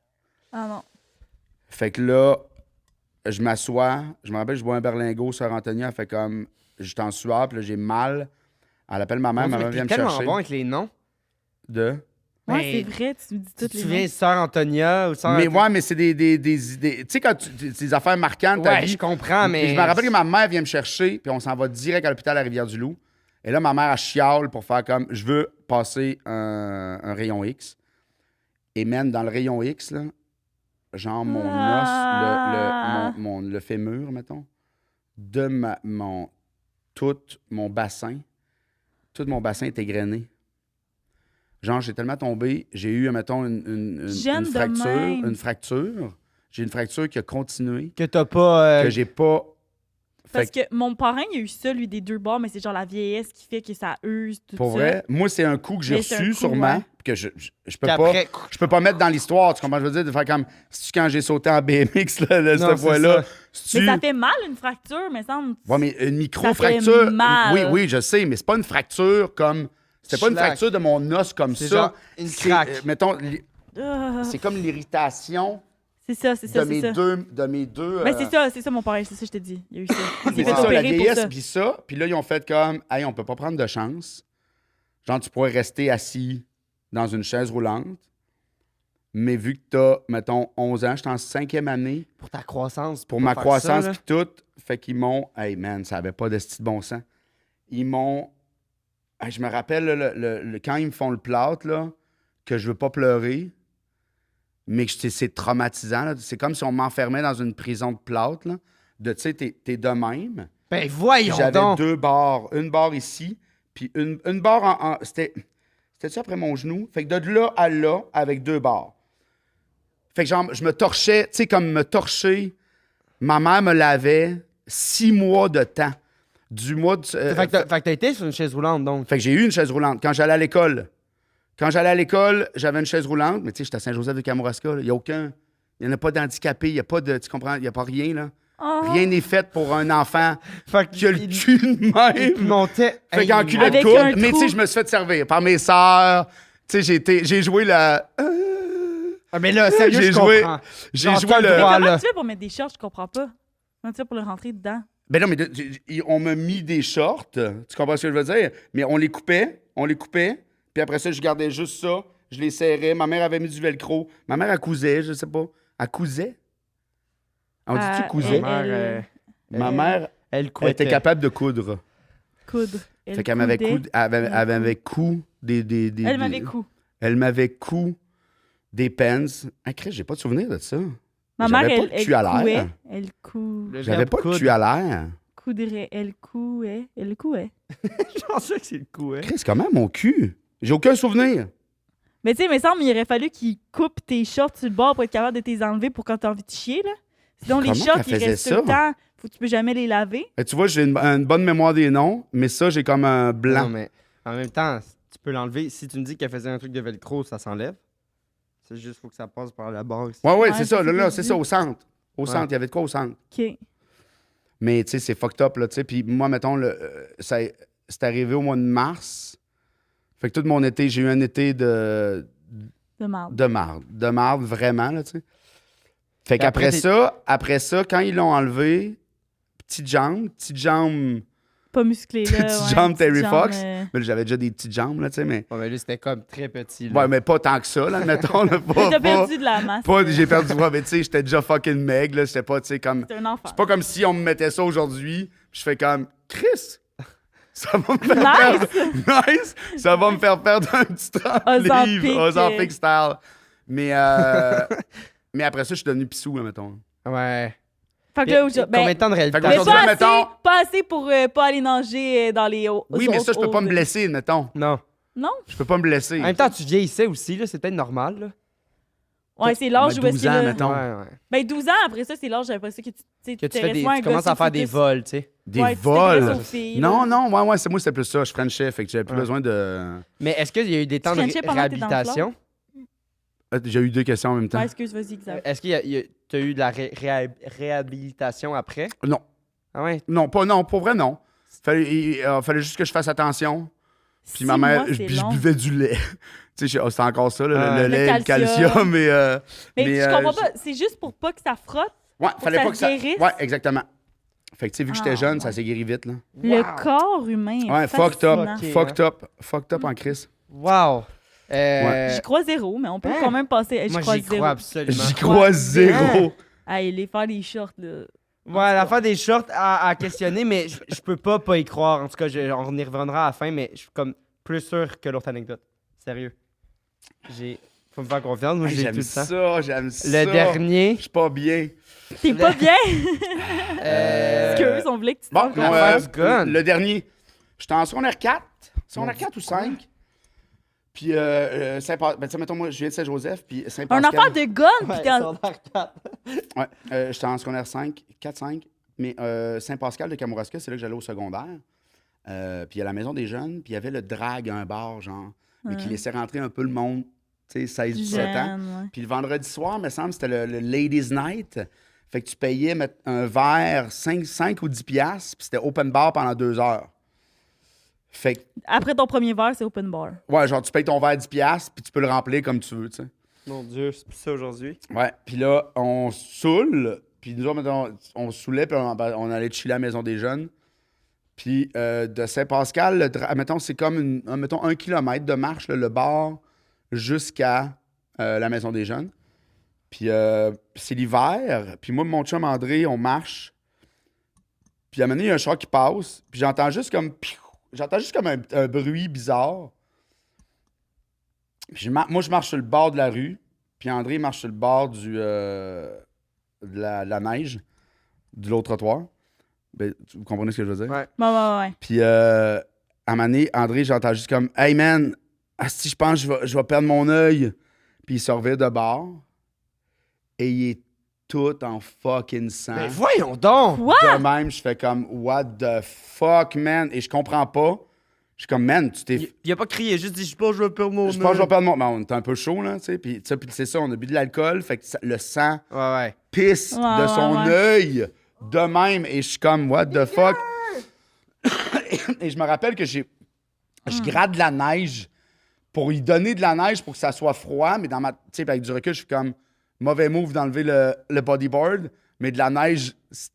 Ah non. Fait que là, je m'assois, je me rappelle, je bois un berlingot, sœur Antonia, elle fait comme, je suis en sueur, puis là, j'ai mal. Elle appelle ma mère, ma mère vient me tellement chercher. bon avec les noms. De... Ouais, Ben, c'est vrai, tu me dis Tu toutes te les souviens, noms. Sœur Antonia ou Sœur... Mais ouais, mais c'est des idées. Tu sais, quand c'est des affaires marquantes de ta Ouais, vie. je comprends, mais... Puis je me rappelle que ma mère vient me chercher, puis on s'en va direct à l'hôpital à Rivière-du-Loup. Et là, ma mère, elle chiale pour faire comme, je veux passer un rayon X. Et même dans le rayon X, là, genre mon Ah. os, le fémur, mettons, de tout mon bassin est égrené. Genre, j'ai tellement tombé, j'ai eu, mettons, une Jeune de fracture. même. Une fracture. J'ai une fracture qui a continué, Que t'as pas. que j'ai pas. Parce Fait que mon parrain, il a eu ça, lui, des 2 bords, mais c'est genre la vieillesse qui fait que ça use, tout pour ça. vrai, moi, c'est un coup que j'ai Mais c'est un reçu, coup, sûrement, ouais. que je peux pas. qu'après. Je peux pas mettre dans l'histoire, tu comprends? Je veux dire, de faire comme. Si quand j'ai sauté en BMX, là, Non, cette c'est fois-là. ça. si Mais tu- ça fait mal, une fracture, mais semble. Ouais, mais une Ça micro-fracture. fait mal. Oui, oui, je sais, mais c'est pas une fracture comme. C'était pas une Schlack. fracture de mon os comme C'est ça. genre une C'est, craque. mettons, Ah, c'est comme l'irritation c'est ça, de c'est ça. mes deux. Mais c'est ça mon parrain, c'est ça que je te dis. Il y a eu ça. Il s'est Mais fait c'est ça, la opérer pour vieillesse, ça. puis ça. Puis là, ils ont fait comme, hey, on peut pas prendre de chance. Genre, tu pourrais rester assis dans une chaise roulante. Mais vu que t'as, mettons, 11 ans, j'étais en 5e année, Pour ta croissance. pour pas ma faire croissance ça, là. puis tout, fait qu'ils m'ont... Hey, man, ça avait pas de style de bon sens. Ils m'ont... Hey, je me rappelle, là, quand ils me font le plâtre, là, que je veux pas pleurer, mais que c'est traumatisant. Là. C'est comme si on m'enfermait dans une prison de plâtre, là. De, tu sais, t'es de même. Ben Puis voyons j'avais donc. 2 barres. Une barre ici, puis une barre en... C'était ça après mon genou. Fait que de là à là, avec 2 barres. Fait que genre, je me torchais, tu sais, comme me torcher. Ma mère me lavait 6 mois de temps. Du mois de... Fait que t'as été sur une chaise roulante, donc. Fait que j'ai eu une chaise roulante quand j'allais à l'école. Quand j'allais à l'école, j'avais une chaise roulante, mais tu sais, j'étais à Saint-Joseph-de-Kamouraska. Il n'y a aucun... Il n'y en a pas d'handicapé, il n'y a pas de... Tu comprends? Il n'y a pas rien, là. Oh. Rien n'est fait pour un enfant Fait qui a le il- cul de il même. montait. Fait qu'en culotte Avec courte, un mais tu trou. sais, je me suis fait servir par mes sœurs. Tu sais, j'ai joué la... Ah, mais là, sérieux, J'ai je joué- comprends. J'ai Genre, joué t'as le le... droit. Comment là. tu fais pour mettre des shorts? Je comprends pas. Comment tu fais pour le rentrer dedans? Ben non, mais on m'a mis des shorts. Tu comprends ce que je veux dire? Mais on les coupait. Puis après ça, je gardais juste ça. Je les serrais. Ma mère avait mis du velcro. Ma mère, elle cousait, je sais pas. Elle cousait? On dit-tu cousait? Ma mère, Ma mère, elle elle était couettait. capable de coudre. Coudre. Fait qu'elle m'avait coudait. coudre. Elle m'avait cou des... Elle m'avait cou. Elle m'avait cou des pens. Ah, Chris, j'ai pas de souvenir de ça. Ma J'avais mère, pas elle, le cul à l'air. couait. Elle cou... Le J'avais verbe pas le coudre. cul à l'air. coudrait. Elle couait. Elle couait. Je pensais que c'est le coup, hein. Chris, comment mon cul? J'ai aucun souvenir. Mais tu sais, il me semble qu'il aurait fallu qu'il coupe tes shorts sur le bord pour être capable de t'es enlever pour quand t'as envie de chier, là. Sinon, les Comment shorts, qu'elle ils faisait restent tout le ça? temps. Faut que tu peux jamais les laver. Et tu vois, j'ai une bonne mémoire des noms, mais ça, j'ai comme un blanc. Non, mais en même temps, tu peux l'enlever. Si tu me dis qu'elle faisait un truc de velcro, ça s'enlève. C'est juste faut que ça passe par la base. Ouais, Ouais, c'est ça. c'est Là, ce c'est que ça, je au centre. Au Ouais. centre, il y avait de quoi au centre? OK. Mais tu sais, c'est fucked up, là, tu sais. Puis moi, mettons, c'est arrivé au mois de mars. Fait que tout mon été, j'ai eu un été de De marde. De marde, vraiment, là, tu sais. Fait Puis qu'après après, après ça, quand ils l'ont enlevé, petite jambe, Pas musclé, là. Petite jambe Terry Fox. euh, mais là, j'avais déjà des petites jambes, là, tu sais, mais... Ouais, mais lui, c'était comme très petit. Là. Ouais, mais pas tant que ça, là, mettons, là, pas... T'as perdu de la masse. J'ai perdu, ouais, mais tu sais, j'étais déjà fucking maigre, là, j'étais pas, tu sais, comme... C'est un enfant. C'est pas comme si on me mettait ça aujourd'hui, puis je fais comme, Chris, ça va me faire Nice! perdre... Nice! Ça va me faire perdre un petit 30 Ozempic, livres, Ozempic style. Mais, mais après ça, je suis devenu pissou, là, mettons. Ouais. Fait que Puis, là, combien de temps de Fait réalité? que mais aujourd'hui, pas assez, mettons- pas assez pour pas aller nager dans les eaux. Oui, mais ça, je peux pas me blesser, mettons. Non. Non? Je peux pas me blesser. En même temps, tu vieillissais aussi, là. C'est peut-être normal, là. Ouais, c'est l'âge où est-ce 12 que... ans, là- mettons. Ouais, ouais. Ben, 12 ans, après ça, c'est l'âge après ça que tu Que tu fais des. moins un Tu gars commences à faire des plus- vols, tu sais. Des Ouais, tu vols. t'intéresses aux filles, là. Non, ouais, c'est moi, c'était plus ça. Je Frenchais, fait que j'avais plus Ouais. besoin de... Mais est-ce qu'il y a eu des temps de Frenchais pendant que t'es dans le réhabilitation? J'ai eu 2 questions en même temps. Ouais, excuse, vas-y, Xav. Est-ce qu'il y a t'as eu de la réhabilitation après? Non. Ah ouais? Non, pour vrai, non. Fallait juste que je fasse attention. Puis ma 6 mère, mois, je c'est long. buvais du lait. Tu sais, c'est encore ça, là, Ah. le lait, le calcium, mais... Mais je comprends pas, c'est juste pour pas que ça frotte. Ouais, fallait ça pas que ça... guérisse? Ouais, exactement. Fait que, tu sais, vu que Ah, j'étais jeune, ouais. ça s'est guéri vite, là. Le corps humain. est Ouais, fucked up. fascinant. Fucked up en crise. Wow! J'y crois zéro, mais on peut Hein? quand même passer. J'y Moi, crois j'y zéro. crois absolument. J'y crois zéro. Hey, les faire des shorts, là. Ouais, l'affaire des shorts à questionner, mais je peux pas y croire. En tout cas, on y reviendra à la fin, mais je suis comme plus sûr que l'autre anecdote. Sérieux. Faut me faire confiance, moi, je l'ai tout J'aime le temps. ça, j'aime ça. Le dernier. Je suis pas bien. T'es pas bien? Euh, Excuse, on voulait que tu te Bon, fasses l'affaire du gun. le dernier. J'étais en secondaire 4. Secondaire 4 ou 5. Puis, Saint-Pascal, ben, tu sais, mettons, moi, je viens de Saint-Joseph, puis Un Saint-Pascal. affaire de gun, pis Ouais, t'es en... secondaire 4. Ouais, j'étais en secondaire 5, 4-5. Mais Saint-Pascal de Kamouraska, c'est là que j'allais au secondaire. Puis il y a la maison des jeunes, puis il y avait le drag, un bar, genre, mais qui laissait rentrer un peu le monde, tu sais, 16-17 ans. Jeune, ouais. Puis le vendredi soir, me semble, c'était le Ladies Night. Fait que tu payais un verre 5 ou 10 piastres, puis c'était open bar pendant 2 heures. Fait que, Après ton premier verre, c'est open bar. ouais, genre, tu payes ton verre 10 piastres, puis tu peux le remplir comme tu veux, tu sais. Mon Dieu, c'est plus ça aujourd'hui. Ouais, puis là, on saoule, puis nous autres, mettons, on saoulait, puis on allait chiller à la maison des jeunes. Puis de Saint-Pascal, mettons, c'est comme mettons, 1 kilomètre de marche, là, le bar, jusqu'à la maison des jeunes. Puis c'est l'hiver, puis moi et mon chum André, on marche. Puis à un moment donné, il y a un char qui passe, puis j'entends juste comme un bruit bizarre. Puis moi, je marche sur le bord de la rue, puis André marche sur le bord de la neige, de l'autre trottoir. Ben, vous comprenez ce que je veux dire? Ouais. Ouais. Puis à un moment donné, André, j'entends juste comme « Hey man, si je pense que je vais perdre mon œil. » Puis il se revient de bord et il est tout en fucking sang. Mais voyons donc! De même, je fais comme « What the fuck, man? » Et je comprends pas. Je suis comme « Man, tu t'es... » Il a pas crié, il a juste dit, je pense que je vais perdre mon Je pense que je vais perdre mon... Ben, on était un peu chaud, là, tu sais. Puis c'est ça, on a bu de l'alcool. Fait que le sang Ouais. pisse Ouais, de son ouais. œil de même. Et je suis comme, what the fuck? Et je me rappelle que je gratte de la neige pour lui donner de la neige pour que ça soit froid. Mais tu sais, avec du recul, je suis comme, mauvais move d'enlever le bodyboard. Mais de la neige,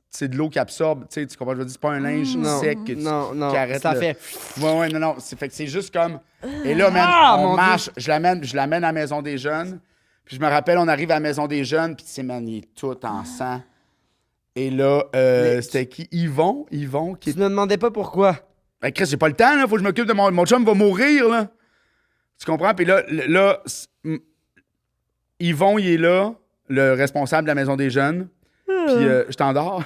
c'est de l'eau qui absorbe. Tu sais, tu comprends? Je veux dire, c'est pas un linge sec que Non, qui arrête ça le- fait... Ouais, non. Fait que c'est juste comme. Et là, man, on marche. Je l'amène à la maison des jeunes. Puis je me rappelle, on arrive à la maison des jeunes. Puis, tu sais, man, il est tout en sang. Et là, c'était qui? Yvon qui Tu me demandais pas pourquoi. Ben, Chris, j'ai pas le temps, là. Faut que je m'occupe de mon chum, va mourir, là. Tu comprends? Puis là, Yvon, il est là, le responsable de la maison des jeunes. Puis je t'endors.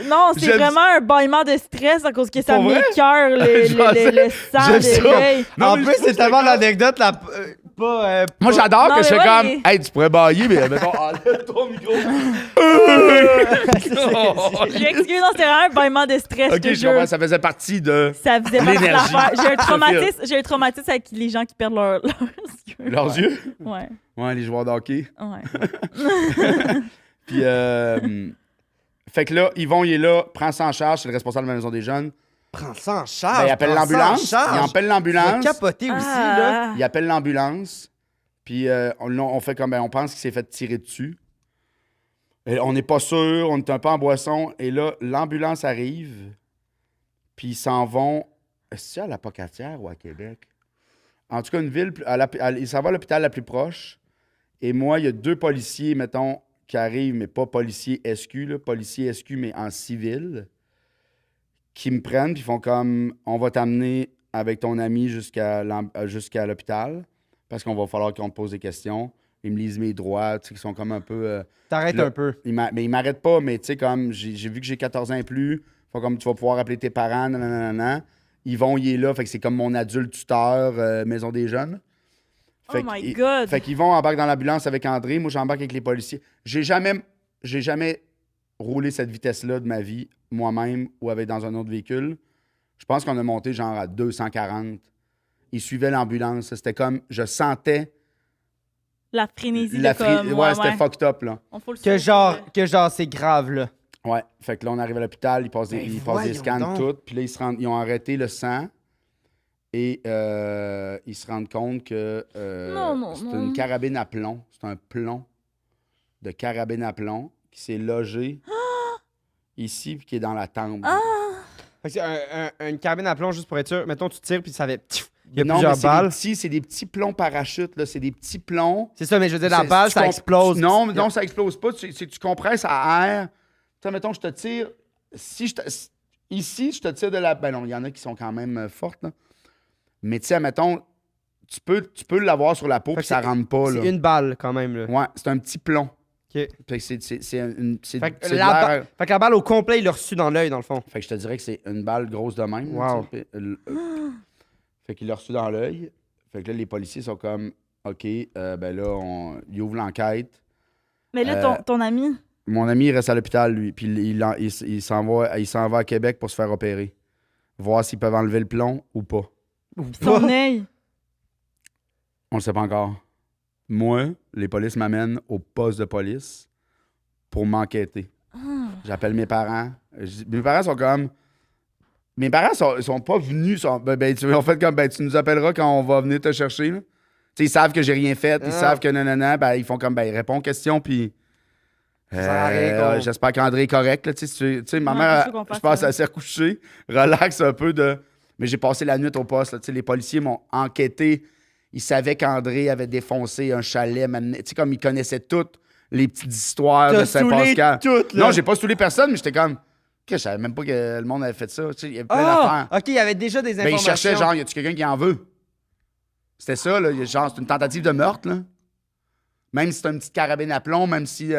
Non, c'est J'aime vraiment un bâillement de stress à cause que ça Pour me vrai? m'écoeure le sang J'aime de ça. l'œil. Non, En mais plus, je c'est trouve tellement que- l'anecdote, pas... Moi, j'adore Non, que je mais fais ouais, comme, hey, tu pourrais bailler, mais mettons, enlève ton micro. Je m'excuse, non, c'était vraiment un bâillement de stress, Ok, je te je comprends, jure. ça faisait partie de Ça faisait partie de l'énergie. l'affaire. J'ai un traumatisme avec les gens qui perdent leurs yeux. leurs yeux. Ouais, Ouais, les joueurs de hockey. ouais. Puis, fait que là, Yvon, il est là, prend ça en charge, c'est le responsable de la maison des jeunes. Prends ça en charge. Ben, il appelle prends ça en l'ambulance. charge. Il appelle Tu vas l'ambulance. capoter aussi, là. Il appelle l'ambulance. Puis on fait comme, ben, on pense qu'il s'est fait tirer dessus. Et on n'est pas sûr, on est un peu en boisson. Et là, l'ambulance arrive. Puis ils s'en vont. Est-ce que c'est à la Pocatière ou à Québec? En tout cas, une ville. Ils s'en vont à l'hôpital la plus proche. Et moi, il y a 2 policiers, mettons, qui arrivent, mais pas policiers SQ, là, policiers SQ, mais en civil, qui me prennent, puis font comme, on va t'amener avec ton ami jusqu'à l'hôpital, parce qu'on va falloir qu'on te pose des questions. Ils me lisent mes droits, tu sais, qui sont comme un peu... T'arrêtes Là, un peu. mais ils m'arrêtent pas, mais tu sais, comme, j'ai vu que j'ai 14 ans et plus, faut comme, tu vas pouvoir appeler tes parents, nanana. Yvon, il est là, fait que c'est comme mon adulte tuteur, maison des jeunes. Oh my God. Fait qu'ils vont embarquer dans l'ambulance avec André. Moi, j'embarque avec les policiers. J'ai jamais roulé cette vitesse-là de ma vie, moi-même, ou avec dans un autre véhicule. Je pense qu'on a monté genre à 240. Ils suivaient l'ambulance. C'était comme, je sentais La frénésie la de comme... ouais, c'était fucked up, là. On faut le Que sauver. genre, c'est grave, là. Ouais. Fait que là, on arrive à l'hôpital, ils passent Ben des voyons scans, donc. tout. Puis là, ils ont arrêté le sang. Et ils se rendent compte que c'est une carabine à plomb. C'est un plomb de carabine à plomb qui s'est logé ici puis qui est dans la tempe. Fait que c'est une carabine à plomb, juste pour être sûr. Mettons, tu tires, puis ça fait... Il y a Non, plusieurs mais balles. c'est des petits plombs parachutes. Là. C'est des petits plombs. C'est ça, mais je veux dire, la C'est- balle, tu ça explose. Non, non, ça explose pas. Tu compresses à air. Tu sais, mettons, je te tire. Ici, je te tire de la. Ben non, il y en a qui sont quand même fortes, là. Mais tu sais, mettons, tu peux l'avoir sur la peau Fait puis que ça c'est- rentre pas, là. C'est une balle, quand même, là. Ouais, c'est un petit plomb. OK. Fait que c'est Fait que, c'est de la l'air- fait que la balle au complet, il l'a reçu dans l'œil, dans le fond. Fait que je te dirais que c'est une balle grosse de même. Wow. tu sais, fait qu'il l'a reçu dans l'œil. Fait que là, les policiers sont comme, OK, ben là, ils ouvrent l'enquête. Mais là, ton ami, Mon ami, il reste à l'hôpital, lui, puis il s'en va à Québec pour se faire opérer. Voir s'ils peuvent enlever le plomb ou pas. son œil. On le sait pas encore. Moi, les polices m'amènent au poste de police pour m'enquêter. J'appelle mes parents. Mes parents sont comme... Mes parents sont pas venus. Ils ont fait comme, tu nous appelleras quand on va venir te chercher. Là. Ils savent que j'ai rien fait. Ils savent que non. Ils font comme, réponds aux questions, puis... j'espère qu'André est correct. Là, ma mère, je pense, elle s'est recouchée. Relax un peu de... Mais j'ai passé la nuit au poste. Là, les policiers m'ont enquêté. Ils savaient qu'André avait défoncé un chalet. Comme ils connaissaient toutes les petites histoires de Saint-Pascal. Non, j'ai pas saoulé personne, mais j'étais comme... Je savais même pas que le monde avait fait ça. Il y avait plein d'affaires. OK, il y avait déjà des informations. Ils cherchaient, genre, y a-tu quelqu'un qui en veut? C'était ça, là. Genre, c'est une tentative de meurtre, là. Même si c'est une petite carabine à plomb, même si...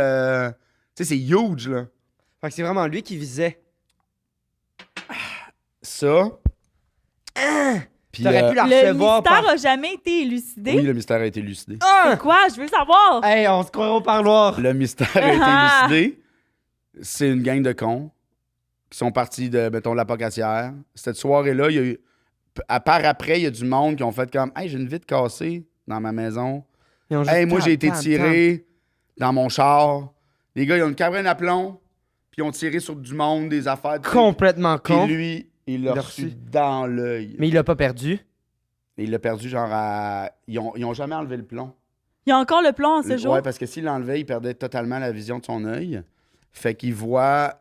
c'est huge, là. Fait que c'est vraiment lui qui visait. Ça. Puis, T'aurais pu la Le recevoir mystère a jamais été élucidé. oui, le mystère a été élucidé. C'est quoi? Je veux savoir. Hey, on se croirait au parloir. Le mystère a été élucidé. C'est une gang de cons qui sont partis de, mettons, la Pocatière. Cette soirée-là, il y a eu... À part après, il y a du monde qui ont fait comme « Hey, j'ai une vitre cassée dans ma maison. Hey, moi, j'ai été tiré dans mon char. » Les gars, ils ont une cabine à plomb, puis ils ont tiré sur du monde, des affaires. Complètement con. Puis lui, il l'a reçu dans l'œil. Mais il l'a pas perdu. Et il l'a perdu genre à... Ils ont jamais enlevé le plomb. Il y a encore le plomb en ce jour. Ouais, parce que s'il l'enlevait, il perdait totalement la vision de son œil. Fait qu'il voit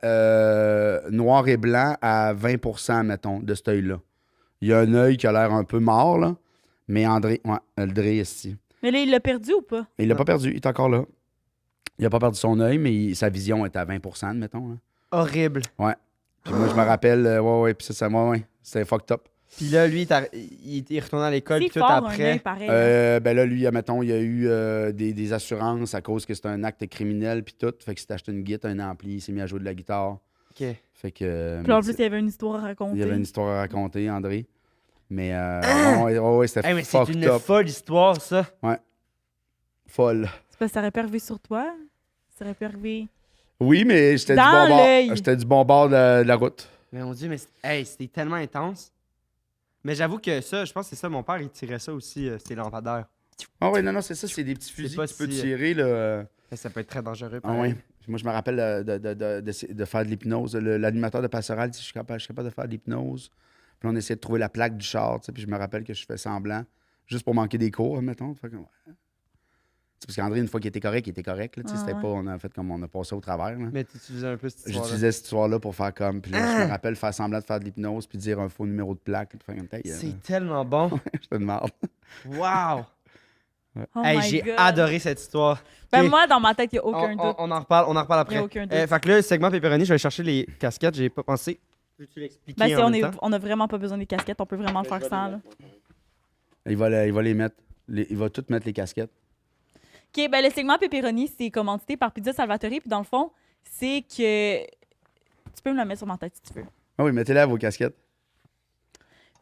noir et blanc à 20%, mettons, de cet œil-là. Il y a un œil qui a l'air un peu mort, là. Mais André, André ici. Mais là, il l'a perdu ou pas? Il l'a pas perdu, il est encore là. Il a pas perdu son œil, mais sa vision est à 20%, mettons. Là. Horrible. Ouais. Puis moi, je me rappelle, puis ça, c'était fucked up. Puis là, lui, il est retourné à l'école, puis C'est tout fort, un après. œil pareil. Hein. Ben là, lui, mettons, il y a eu des assurances à cause que c'était un acte criminel, puis tout. Fait que s'est acheté une guitare, un ampli, il s'est mis à jouer de la guitare. OK. Fait que... Puis en plus, il y avait une histoire à raconter. Il y avait une histoire à raconter, André. Mais, c'était Mais c'est fucked une up. folle histoire, ça. Folle. C'est parce que ça aurait pu arriver sur toi. Ça aurait pu arriver... Oui, mais j'étais du Dans bon bord. l'œil. J'étais du bon bord de la route. Mais mon Dieu, mais c'était tellement intense. Mais j'avoue que ça, je pense que c'est ça, mon père, il tirait ça aussi, ces lampadaires. Ah oui, non, c'est ça, c'est des petits fusils pas que tu peux si- tirer, là. Mais ça peut être très dangereux. Ah oui. Moi, je me rappelle de faire de l'hypnose. L'animateur de Passerelle, je suis capable de faire de l'hypnose. Puis on essayait de trouver la plaque du char, puis je me rappelle que je fais semblant, juste pour manquer des cours, mettons. Fait que, c'est parce qu'André, une fois qu'il était correct, Là, c'était pas, on a fait comme on a passé au travers. Là. Mais tu utilisais un peu cette histoire. J'utilisais cette histoire-là pour faire comme. Puis là, je me rappelle faire semblant de faire de l'hypnose, puis dire un faux numéro de plaque. Puis faire comme C'est tellement bon. Je te demande. Wow! Oh Hey, my j'ai God. adoré cette histoire. Ben Ok. moi, dans ma tête, il n'y a aucun doute. On en reparle Il y après. a aucun doute. Fait que là, segment pepperoni, je vais aller chercher les casquettes, j'ai pas pensé. Peux-tu l'expliquer Ben, si en on, même temps? on a vraiment pas besoin des casquettes, on peut vraiment le faire sans. Là. Il va les mettre. Il va tout mettre les casquettes. OK, ben le segment pepperoni, c'est commandité par Pizza Salvatore. Puis dans le fond, c'est que... Tu peux me le mettre sur ma tête si tu veux. Ah oui, mettez-les à vos casquettes.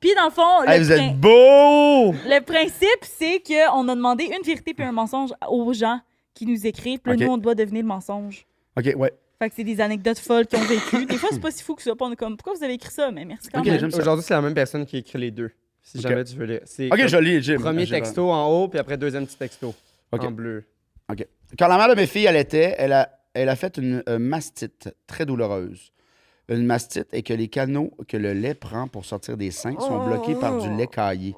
Puis dans le fond, Hey, vous êtes beaux! le principe, c'est qu'on a demandé une vérité puis un mensonge aux gens qui nous écrivent. Puis là, OK. nous, on doit deviner le mensonge. OK, ouais. Fait que c'est des anecdotes folles qu'ils ont vécues. Des fois, c'est pas si fou que ça. Puis on est comme, pourquoi vous avez écrit ça? Mais merci quand OK, même. j'aime ça. Aujourd'hui, c'est la même personne qui écrit les deux. Si Ok. jamais tu veux les. C'est OK, comme je lis, Jim. premier texto en haut, puis après deuxième petit texto OK. en bleu. OK. Quand la mère de mes filles allaitait, elle a fait une mastite très douloureuse. Une mastite est que les canaux que le lait prend pour sortir des seins sont bloqués par du lait caillé.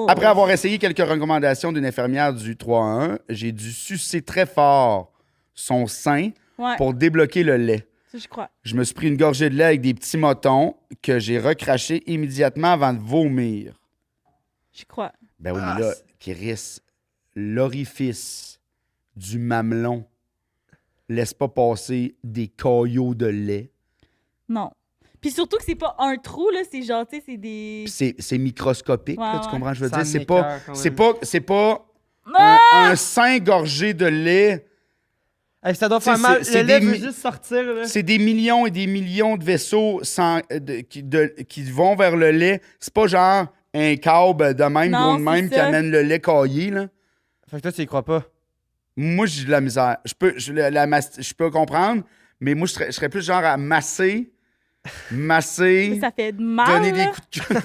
Après avoir essayé quelques recommandations d'une infirmière du 3-1, j'ai dû sucer très fort son sein Ouais, pour débloquer le lait. ça, je crois. Je me suis pris une gorgée de lait avec des petits motons que j'ai recrachés immédiatement avant de vomir. Je crois. Ben oui, mais là, Chris, l'orifice du mamelon laisse pas passer des caillots de lait. Non. Puis surtout que c'est pas un trou, là, c'est genre, tu sais, c'est des... Puis c'est microscopique, là, Ouais, tu ouais. comprends? Je veux Ça dire, c'est m'écoeure pas, quand c'est même. pas, c'est pas Ah! un sein gorgé de lait. Hey, ça doit C'est- faire mal. c'est Le lait des veut mi- juste sortir. Là. C'est des millions et des millions de vaisseaux qui vont vers le lait. C'est pas genre un câble de même, Non, gros de même, c'est qui ça. amène le lait caillé, là. Fait que toi, tu y crois pas. Moi, j'ai de la misère. Je peux comprendre, mais moi, je serais plus genre à masser, Mais ça fait mal. donner des là. coups de cœur.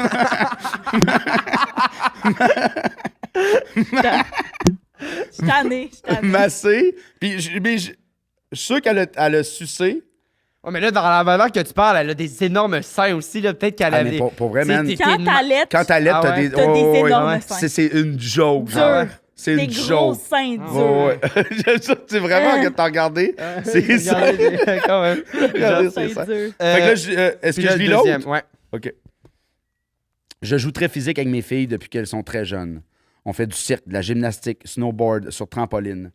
Je suis tannée. Masser. Puis, mais je suis sûr qu'elle a sucé. Ouais, mais là, dans la valeur que tu parles, elle a des énormes seins aussi, là. Peut-être qu'elle Ah, avait. mais pour vrai, man. Quand t'allaites, Quand t'allaites, Ah t'as ouais? des. t'as des ouais. énormes seins. C'est une joke. Dur. genre. C'est Des une gros joke. seins Ah, durs. Ouais, ouais. J'aime ça, c'est vraiment que t'as regardé. C'est ça. Regardez, quand même. Regardez, c'est Seins ça. durs. Fait que là, est-ce Puis que là, je lis le l'autre? deuxième, ouais. OK. Je joue très physique avec mes filles depuis qu'elles sont très jeunes. On fait du cirque, de la gymnastique, snowboard, sur trampoline.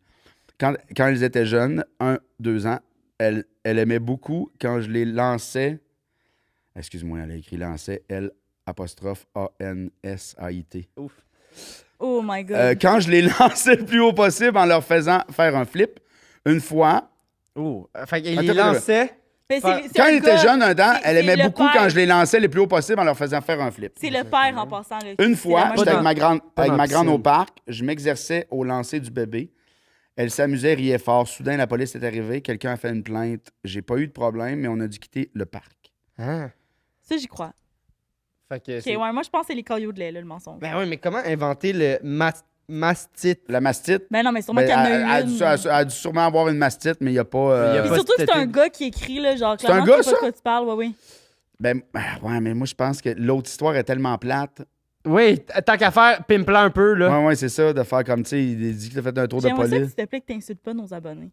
Quand elles étaient jeunes, 1, 2 ans, elle aimait beaucoup quand je les lançais. Excuse-moi, elle a écrit lançait, L'_ANSAIT. Ouf. Oh my God. Quand je les lançais le plus haut possible en leur faisant faire un flip, une fois, Oh. Fait qu'il Attends, les lançait. Mais Quand c'est quand un ils étaient gars- jeunes, un dent, c'est- elle c'est aimait le beaucoup père. quand je les lançais le plus haut possible en leur faisant faire un flip. C'est le père en passant. Là. Une C'est fois, la même j'étais chose. avec dans ma la grande au piscine. parc, je m'exerçais au lancer du bébé. Elle s'amusait, riait fort. Soudain, la police est arrivée, quelqu'un a fait une plainte. J'ai pas eu de problème, mais on a dû quitter le parc. Hein? Ça, j'y crois. Fait que. Ok, c'est- ouais, moi, je pense que c'est les cailloux de lait, là, le mensonge. Ben oui, mais comment inventer le mastite? La mastite, Ben non, mais sûrement ben, qu'il y en a elle a eu dû- une. elle a dû sûrement avoir une mastite, mais il n'y a pas. Il y a Puis pas surtout que c'est un c'était- gars qui écrit, là, genre, C'est clairement, un gars, tu sais pas ça? de quoi tu parles, ouais, oui. Ben, ouais, mais moi, je pense que l'autre histoire est tellement plate. Oui, tant qu'à faire, pimplant un peu, là. Ouais, ouais, c'est ça, de faire comme, tu sais, il dit qu'il a fait un tour de J'aimerais ça, police. s'il te plaît, que t'insultes pas nos abonnés.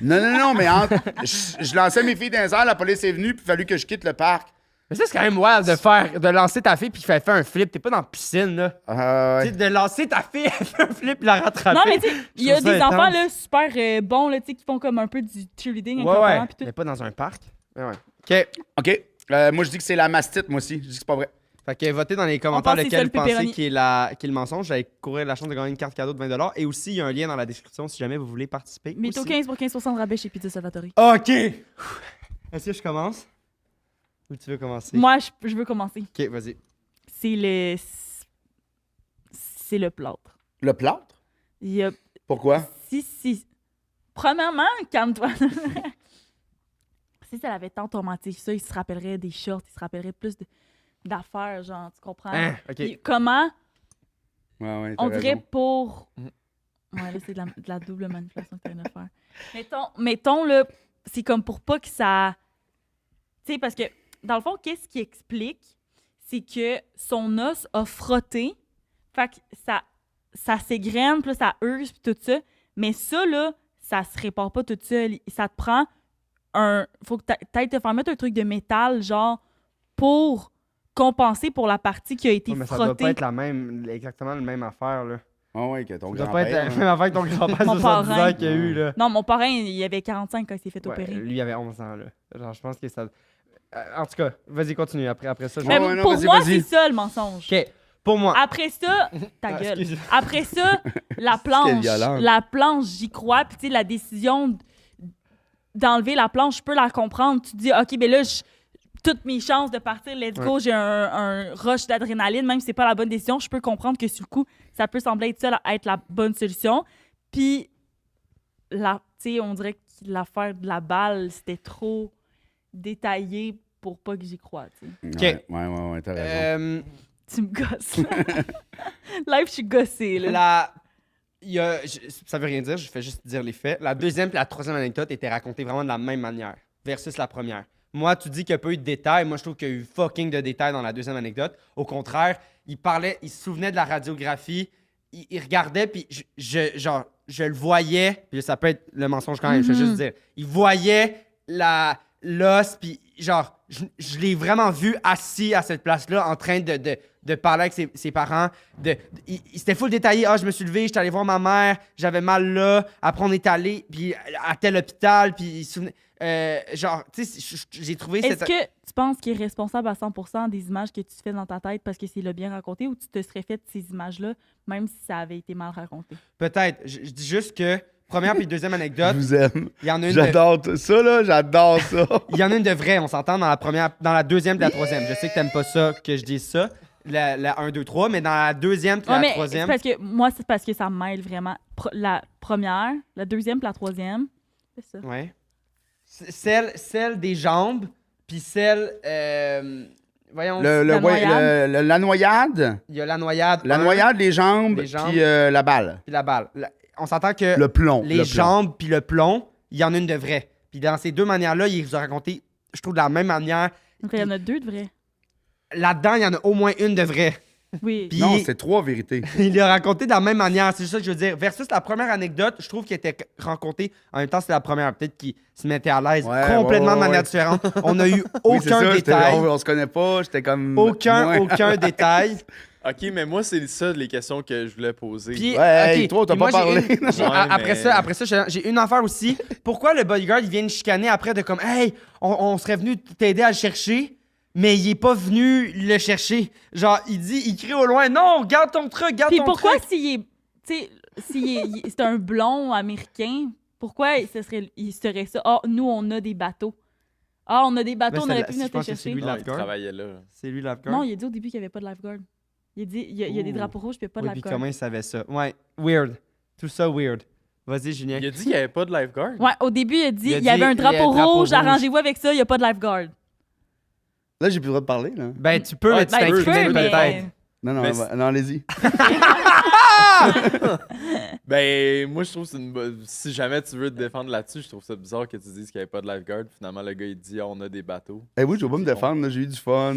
Non, mais je lançais mes filles dans les airs, la police est venue, puis il a fallu que je quitte le parc. Mais ça, c'est quand même wild de lancer ta fille puis faire un flip. T'es pas dans la piscine, là. Ouais. Tu sais, de lancer ta fille, elle fait un flip puis la rattraper. Non, mais tu sais, il y a trouve ça des enfants, intense. là, super bons, là, tu sais, qui font comme un peu du cheerleading avec Ouais, leurs ouais. parents, puis tout. Mais pas dans un parc. Ouais, ouais. OK. OK. Moi, je dis que c'est la mastite, moi aussi. Je dis que c'est pas vrai. Fait que votez dans les commentaires pense que c'est lequel ça, vous le pensez pepperoni. qui est le mensonge. J'allais courir la chance de gagner une carte cadeau de 20$. Et aussi, il y a un lien dans la description si jamais vous voulez participer. Mais aussi. t'as 15 pour 15% de rabais chez Pizza Salvatore. OK. Est-ce que je commence? Ou tu veux commencer? Moi, je veux commencer. OK, vas-y. C'est le plâtre. Le plâtre? Il y a... Pourquoi? Si. Premièrement, calme-toi. Si ça l'avait tant tourmenté ça, il se rappellerait des shorts, il se rappellerait plus d'affaires, genre, tu comprends? Hein, OK. Puis comment Ouais, on dirait pour. Mm. Ouais, là, c'est de la double manipulation que tu viens de faire. Mettons, là, c'est comme pour pas que ça. Tu sais, parce que, dans le fond, qu'est-ce qui explique? C'est que son os a frotté, fait que ça s'égrène, puis là, ça use, puis tout ça. Mais ça, là, ça se répare pas tout seul. Ça te prend un. Faut que t'ailles te faire mettre un truc de métal, genre, pour compenser pour la partie qui a été Ouais, mais ça doit frottée. pas être exactement la même affaire, là. Ah ouais, que ton Ça doit pas être la grand-père. même affaire que ton grand-père Mon 70 parrain. ans qu'il y a eu, là. Non, mon parrain, il avait 45 quand il s'est fait Ouais, opérer. lui, il avait 11 ans, là. Genre, je pense que ça... en tout cas, vas-y, continue. Après ça, je... Mais Ouais, non, pour vas-y, moi, vas-y. c'est ça le mensonge. OK, pour moi... Après ça, ta Ah, gueule. excuse. Après ça, la violente. planche, j'y crois. Puis tu sais, la décision d'enlever la planche, je peux la comprendre. Tu te dis, OK, ben là, toutes mes chances de partir, let's go, j'ai un rush d'adrénaline, même si c'est pas la bonne décision, je peux comprendre que sur le coup, ça peut sembler être la bonne solution. Puis, tu sais, on dirait que l'affaire de la balle, c'était trop détaillé pour pas que j'y croie, tu sais. Ouais, t'as raison. Tu me gosses. Live, je suis gossée, là. Ça veut rien dire, je fais juste dire les faits. La deuxième et la troisième anecdote étaient racontées vraiment de la même manière, versus la première. Moi, tu dis qu'il n'y a pas eu de détails. Moi, je trouve qu'il y a eu fucking de détails dans la deuxième anecdote. Au contraire, il se souvenait de la radiographie, il regardait, puis je le voyais, puis ça peut être le mensonge quand même, je veux juste dire. Il voyait l'os, puis genre, je l'ai vraiment vu assis à cette place-là, en train de parler avec ses parents. C'était full détaillé. Ah, je me suis levé, j'étais allé voir ma mère, j'avais mal là. Après, on est allé, puis à tel hôpital, puis il se souvenait. Genre, tu sais, j'ai trouvé Est-ce que tu penses qu'il est responsable à 100% des images que tu te fais dans ta tête parce que c'est le bien raconté ou tu te serais fait ces images-là même si ça avait été mal raconté? Peut-être. Je dis juste que première puis deuxième Je anecdote, vous aime. il y en a une J'adore ça, là. J'adore ça. il y en a une de vraie, on s'entend dans la deuxième et la troisième. Je sais que t'aimes pas ça, que je dise ça. la 1, 2, 3, mais dans la deuxième puis Ouais, la mais troisième. c'est parce que ça me mêle vraiment. La première, la deuxième puis la troisième. C'est ça. Ouais. Celle des jambes, puis celle. Voyons. La noyade. La noyade. Il y a la noyade. La 1, noyade, les jambes, Les jambes. puis la balle. puis la balle. On s'entend que Le plomb. les le plomb. jambes puis le plomb, il y en a une de vraie. Puis dans ces deux manières-là, il vous a raconté, je trouve, de la même manière. Donc, il y en a 2 de vrais. Là-dedans, il y en a au moins une de vraie. Oui. Puis Non, c'est 3 vérités. il l'a raconté de la même manière. C'est ça que je veux dire. Versus la première anecdote, je trouve qu'il était raconté. En même temps, c'est la première. Peut-être qu'il se mettait à l'aise Ouais, complètement de ouais, manière ouais. différente. On n'a eu Oui, c'est aucun ça, détail. on se connaît pas, j'étais comme... Aucun détail. Ok, mais moi, c'est ça les questions que je voulais poser. Puis, Ouais, ok, hey, toi, t'as puis pas moi, j'ai parlé. une- j'ai- Ouais, après ça, j'ai une affaire aussi. Pourquoi le bodyguard, il vient me chicaner après de comme, hey, on serait venu t'aider à le chercher, mais il est pas venu le chercher. Genre, il crie au loin, non, garde ton truc, garde Puis ton pourquoi truc. s'il est. Tu sais, c'est un blond américain, pourquoi il serait ça? Ah, nous, on a des bateaux. Ah, on a des bateaux, on aurait pu venir je te pense que c'est chercher. lui Non, il lifeguard. travaillait là. C'est lui lifeguard. Non, il a dit au début qu'il n'y avait pas de lifeguard. Il a dit, il y a des Ouh. drapeaux rouges, puis il n'y a pas de Oui, puis lifeguard. comment il savait ça? Ouais, weird. Tout ça weird. Vas-y, Julien. Il a dit qu'il n'y avait pas de lifeguard. Ouais, au début, il a dit, Il a il y avait dit, un il y a drapeau un drapeau rouge, rouge. arrangez-vous avec ça, il n'y a pas de lifeguard. Là, j'ai plus le droit de parler, là. Ben, tu peux, Ouais, mais tu Ben, tu t'inclines peux, mais- peut-être. Non, Mais non, allez-y. Ben, moi, je trouve que c'est si jamais tu veux te défendre là-dessus, je trouve ça bizarre que tu dises qu'il n'y avait pas de lifeguard. Finalement, le gars, il dit on a des bateaux. Eh oui, je vais pas me défendre, là, j'ai eu du fun.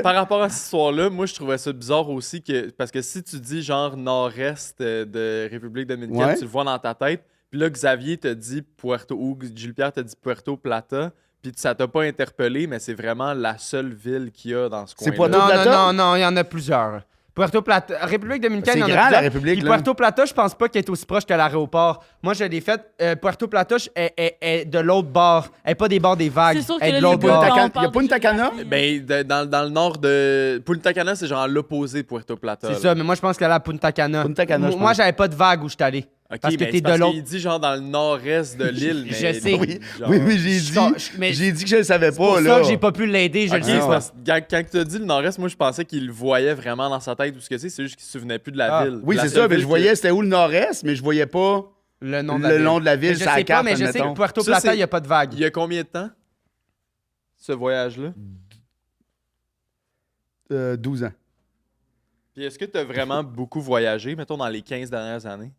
Par rapport à cette histoire-là, moi, je trouvais ça bizarre aussi que. Parce que si tu dis genre nord-est de République dominicaine, Ouais. tu le vois dans ta tête. Puis là, Xavier te dit Puerto. Ou Gilles Pierre te dit Puerto Plata. Puis ça t'a pas interpellé, mais c'est vraiment la seule ville qu'il y a dans ce C'est coin-là. Puerto Non, Plata? non, il y en a plusieurs. Puerto Plata, République dominicaine, C'est il y en a grand, la plusieurs. République, Puis là. Puerto Plata, je pense pas qu'elle est aussi proche que l'aéroport. Moi, je l'ai fait. Puerto Plata est de l'autre bord. Elle est pas des bords des vagues. C'est sûr que Elle est de là, l'autre les bord. Punta- Il on y a parle pas une de Tacana? géographie, Ben, dans le nord de. Punta Cana, c'est genre à l'opposé de Puerto Plata. C'est là. ça, mais moi, je pense qu'elle est à Punta Cana. Punta Cana, je Moi, pense. j'avais pas de vague où je suis allé. Ok, Parce que mais t'es c'est de parce l'autre. qu'il dit genre dans le nord-est de l'île. Je mais sais. Oui, genre- oui, mais j'ai Mais dit que je le savais c'est pour pas, ça là. que j'ai pas pu l'aider, je Ok, le c'est sais. parce que quand tu as dit le nord-est, moi je pensais qu'il le voyait vraiment dans sa tête ou ce que c'est juste qu'il se souvenait plus de la Ah. ville. Oui, La c'est seule ça, mais ville je voyais c'était où le nord-est, mais je voyais pas Le nom le nom de la Mais ville, je c'est à sais la carte, pas, mais je sais que admettons. Puerto Ça, Plata, c'est- il n'y a pas de vague. Il y a combien de temps ce voyage-là? 12 ans. Puis est-ce que tu as vraiment beaucoup voyagé, mettons dans les 15 dernières années?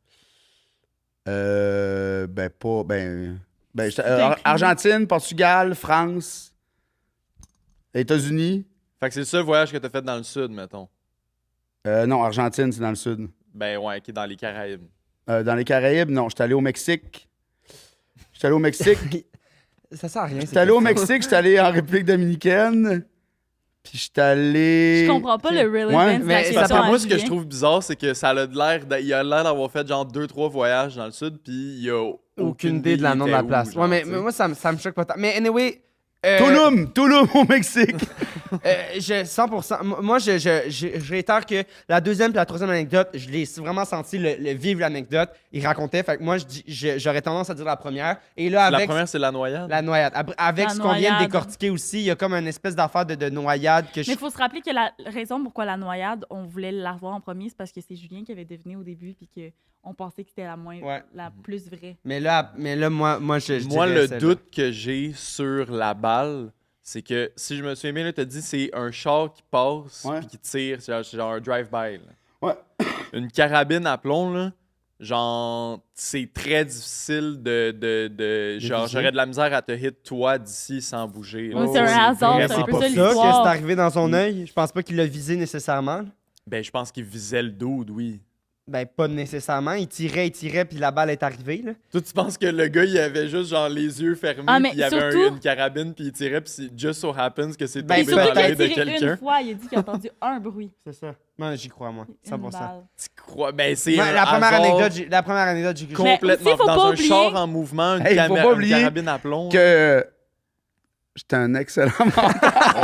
Ben, pas. Ben j'étais- inclus. Argentine, Portugal, France, États-Unis. Fait que c'est le seul voyage que tu as fait dans le sud, mettons. Non, Argentine, c'est dans le sud. Ben ouais, qui est dans les Caraïbes. Dans les Caraïbes, non, j'étais allé au Mexique. J'étais allé au Mexique. Ça sert à rien. J'étais allé au Mexique, j'étais allé en République dominicaine. Puis j'étais allé. Je comprends pas le relevance Ouais, de mais la ça question Parce que à moi, ce que je Julien. trouve bizarre, c'est que ça a l'air, il a l'air d'avoir fait genre 2-3 voyages dans le sud, puis il y a Aucune idée de la il nom de était la où, place. genre, Ouais, mais tu sais. moi, ça me choque pas tant. Mais anyway. Tulum au Mexique. 100%. Moi, je réitère que la deuxième et la troisième anecdote, je l'ai vraiment senti le vivre l'anecdote. Il racontait. Fait que moi, j'aurais tendance à dire la première. Et là, La avec première, c'est la noyade. la noyade. Avec La ce qu'on vient de noyade. décortiquer aussi, il y a comme une espèce d'affaire de noyade que je. Mais il faut se rappeler que la raison pourquoi la noyade, on voulait l'avoir en premier, c'est parce que c'est Julien qui avait deviné au début, puis qu'on pensait que c'était Ouais. la plus vraie. Mais là, moi, je Moi, dirais le celle-là. doute que j'ai sur la balle, c'est que si je me souviens bien, tu as dit c'est un char qui passe Ouais. puis qui tire, c'est genre un drive-by. là. Ouais. Une carabine à plomb, là, genre, c'est très difficile de genre, viser. j'aurais de la misère à te hit toi d'ici sans bouger. là. Ouais, c'est un hasard, vraiment c'est un peu pas ça C'est ça. ça que l'histoire. c'est arrivé dans son œil. Je pense pas qu'il l'a visé nécessairement. Ben, je pense qu'il visait le dude, oui. Ben, pas nécessairement. Il tirait, puis la balle est arrivée. Là. Toi, tu penses que le gars, il avait juste genre les yeux fermés, Ah, mais puis il avait surtout- une carabine, puis il tirait, puis c'est just so happens que c'est Ben, Et tombé surtout dans qu'il a l'œil de tiré quelqu'un. une fois, il a dit qu'il a entendu un bruit. C'est ça. Moi, j'y crois, moi. Une 100%. balle. Tu crois? Ben, c'est Ouais, un la première hasard anecdote, la première anecdote, j'ai cru. Mais complètement aussi, faut dans pas un oublier- char en mouvement, une, Hey, faut pas une oublier carabine à plomb. Que j'étais un excellent menteur.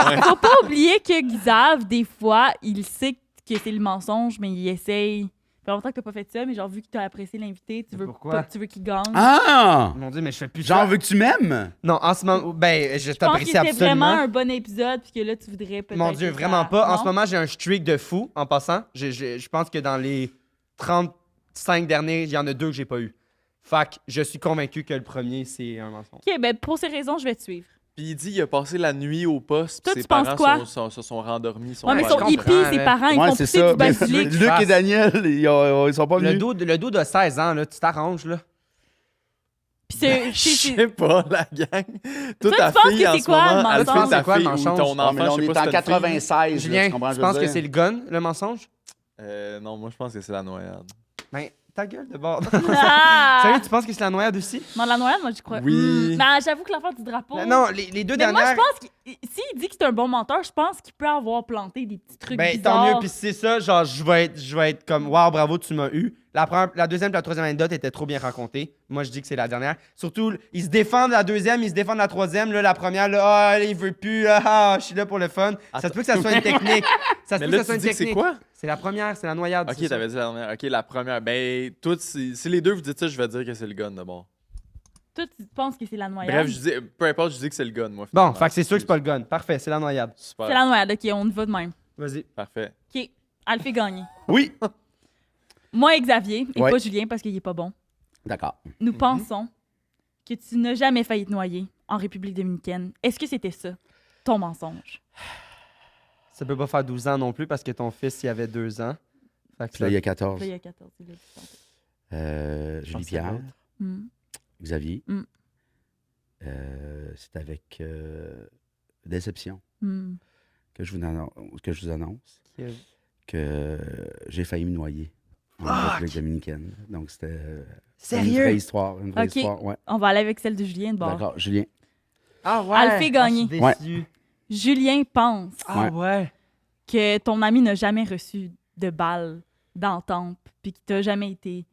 Ouais. Faut pas oublier que Xav, des fois, il sait que c'est le mensonge, mais il essaye. fait longtemps que t'as pas fait ça, mais genre, vu que t'as apprécié l'invité, tu veux Pourquoi? pas, tu veux qu'il gagne. Ah! Mon Dieu, mais je fais plus Genre, ça. veux que tu m'aimes? Non, en ce moment, ben, je Je pense que t'apprécie c'était vraiment absolument. un bon épisode, puis que là, tu voudrais peut-être. Mon Dieu, que vraiment ça- pas. En Non? ce moment, j'ai un streak de fou, en passant. Je pense que dans les 35 derniers, il y en a 2 que j'ai pas eu. Fait que je suis convaincu que le premier, c'est un mensonge. Ok, ben pour ces raisons, je vais te suivre. Puis il dit qu'il a passé la nuit au poste, Toi, puis tu ses penses parents quoi? se sont rendormis. Ouais, mais ils je sont comprends, hippies, ses là. parents, ils Ouais, font c'est pousser ça. du Mais basilic. Luc et Daniel, ils sont pas Le venus. dos de 16 ans, là, tu t'arranges, là. Puis c'est. Je c'est- sais pas, la gang. Toi, tu ta penses fille, que en c'est ce quoi, le moment, elle mensonge? fait ta C'est quoi, le fille ou mensonge? ton Ah, mais là, enfant, on je sais est pas en si t'as une fille. 96. là, Julien, tu comprends tu ce que je penses veux que dire? c'est le gun, le mensonge? Non, moi, je pense que c'est la noyade. Ben, ta gueule de bord. Ah! Sérieux, tu penses que c'est la noyade aussi? Non, la noyade, moi, je crois. Oui. Mais j'avoue que l'affaire du drapeau. Non, les 2 Mais moi, dernières. je pense que s'il dit que c'est un bon menteur, je pense qu'il peut avoir planté des petits trucs Ben, bizarres. tant mieux, puis si c'est ça, genre, je vais être comme, waouh, bravo, tu m'as eu. La deuxième et la troisième anecdote étaient trop bien racontées. Moi, je dis que c'est la dernière. Surtout, ils se défendent la deuxième, ils se défendent la troisième. Là, la première, là, ah, il veut plus, là, ah, je suis là pour le fun. Ça se peut que ça soit une technique. Ça se Mais peut que là, ça soit tu une dis que c'est technique. quoi? C'est la première, c'est la noyade. c'est Ok, ça. t'avais dit la dernière. Ok, la première. Ben, toi, si les deux vous dites ça, je vais dire que c'est le gun d'abord. Toi, tu penses que c'est la noyade? Bref, je dis, peu importe, je dis que c'est le gun, moi. Bon, finalement. fait que c'est sûr que c'est pas le gun. Parfait, c'est la noyade. Super. C'est la noyade, ok, on y va de même. Vas-y. Parfait. Ok, elle fait gagner. Oui. Moi et Xavier, et Ouais. pas Julien parce qu'il est pas bon, D'accord. nous pensons que tu n'as jamais failli te noyer en République dominicaine. Est-ce que c'était ça, ton mensonge? Ça peut pas faire 12 ans non plus parce que ton fils, il avait 2 ans. Fait que Puis là, il y a Là, 14. il y a 14, il l'a dit tantôt. Je Julie pense que c'est Pierre, l'autre. Hmm. Xavier. Mm. C'est avec déception Hmm. que je vous annonce Qui a- que j'ai failli me noyer en République dominicaine. Donc, c'était une Sérieux? vraie histoire. Une vraie Ok. histoire, ouais. On va aller avec celle de Julien de bord. D'accord, Julien. Ah ouais. Elle fait gagner. Ah, je suis Ouais. déçu. Julien pense Ah ouais. que ton ami n'a jamais reçu de balle dans le temple, puis qu'il t'a jamais été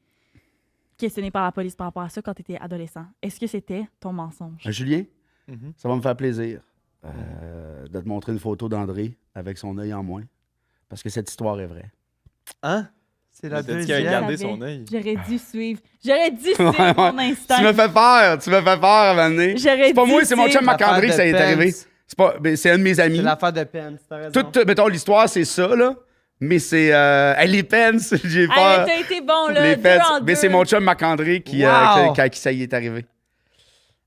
questionné par la police par rapport à ça quand tu étais adolescent. Est-ce que c'était ton mensonge? Julien, Mhm. ça va me faire plaisir de te montrer une photo d'André avec son œil en moins. Parce que cette histoire est vraie. Hein? C'est la Mais t'as dit qu'il avait deuxième. gardé Je savais. son œil. J'aurais dû suivre. J'aurais dû suivre Ouais, mon ouais. instinct. Tu me fais peur! Tu me fais peur à un moment donné. J'aurais C'est pas dû moi, c'est mon suivre. chum Marc-André que ça est L'affaire de arrivé. Pence. C'est un de mes amis. C'est l'affaire de Pence, t'as raison. Toute, mettons, l'histoire, c'est ça, là. Mais c'est. Les Pence, j'ai Hey, peur. mais t'as été bon, là. Les deux Pence. en Mais deux. c'est mon chum Marc-André qui, Wow. qui ça y est arrivé.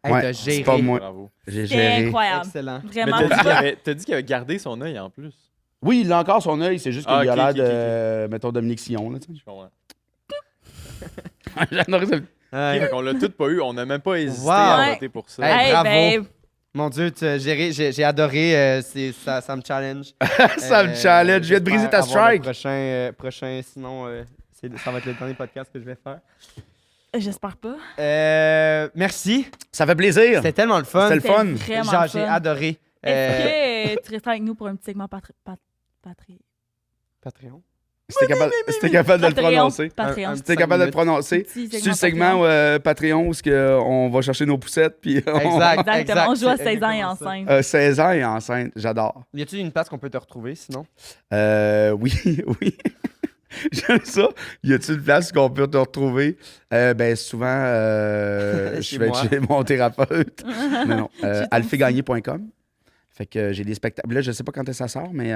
Hey, Ouais, t'as c'est géré. pas moi. Bravo. J'ai C'est géré. incroyable. Excellent. Mais Vraiment. t'as dit qu'il avait gardé son œil en plus. Oui, il a encore son œil, c'est juste qu'il Ah, a ok, l'air ok, de, mettons, Dominique Sillon, là, tu sais. Je comprends. J'adorais ça. Ouais. Fait qu'on l'a tout pas eu. On n'a même pas hésité Wow. à Ouais. voter pour ça. Hey, bravo. ben, Mon Dieu, tu as géré. J'ai adoré. Ça me challenge. Ça me challenge. Je viens de briser ta j'espère avoir le strike. prochain, sinon, ça va être le dernier podcast que je vais faire. j'espère pas. Merci. Ça fait plaisir. C'était tellement le fun. C'était le fun. Vraiment Genre, le j'ai fun. adoré. Est-ce que tu resteras avec nous pour un petit segment Patreon. C'était capable de le prononcer. Patreon. Un C'était capable de le prononcer. Petit C'est le segment Patreon où on va chercher nos poussettes. Puis on- Exact. Exactement. On joue à c'est 16 ans et exactement ça. enceinte. 16 ans et enceinte. J'adore. Y a-t-il une place qu'on peut te retrouver sinon? Oui, oui. J'aime ça. Y a-t-il une place qu'on peut te retrouver? Ben souvent, je Chez vais moi. être chez mon thérapeute. non. Chez ton alphégagné.com. Fait que j'ai des spectacles. Là, je sais pas quand ça sort, mais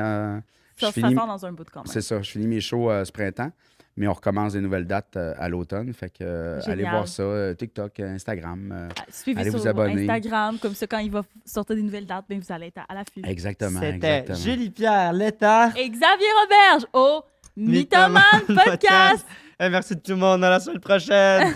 je Ça finis. sort dans un bout de quand même. C'est ça. Je finis mes shows ce printemps, mais on recommence des nouvelles dates à l'automne. Fait que allez Génial. voir ça. TikTok, Instagram. Suivez Allez sur vous abonner. Instagram, comme ça, quand il va sortir des nouvelles dates, ben, vous allez être à l'affût. Exactement. C'était Exactement. Julie-Pierre Létard. Et Xavier Roberge au Mythoman Podcast. Merci tout le monde. À la semaine prochaine.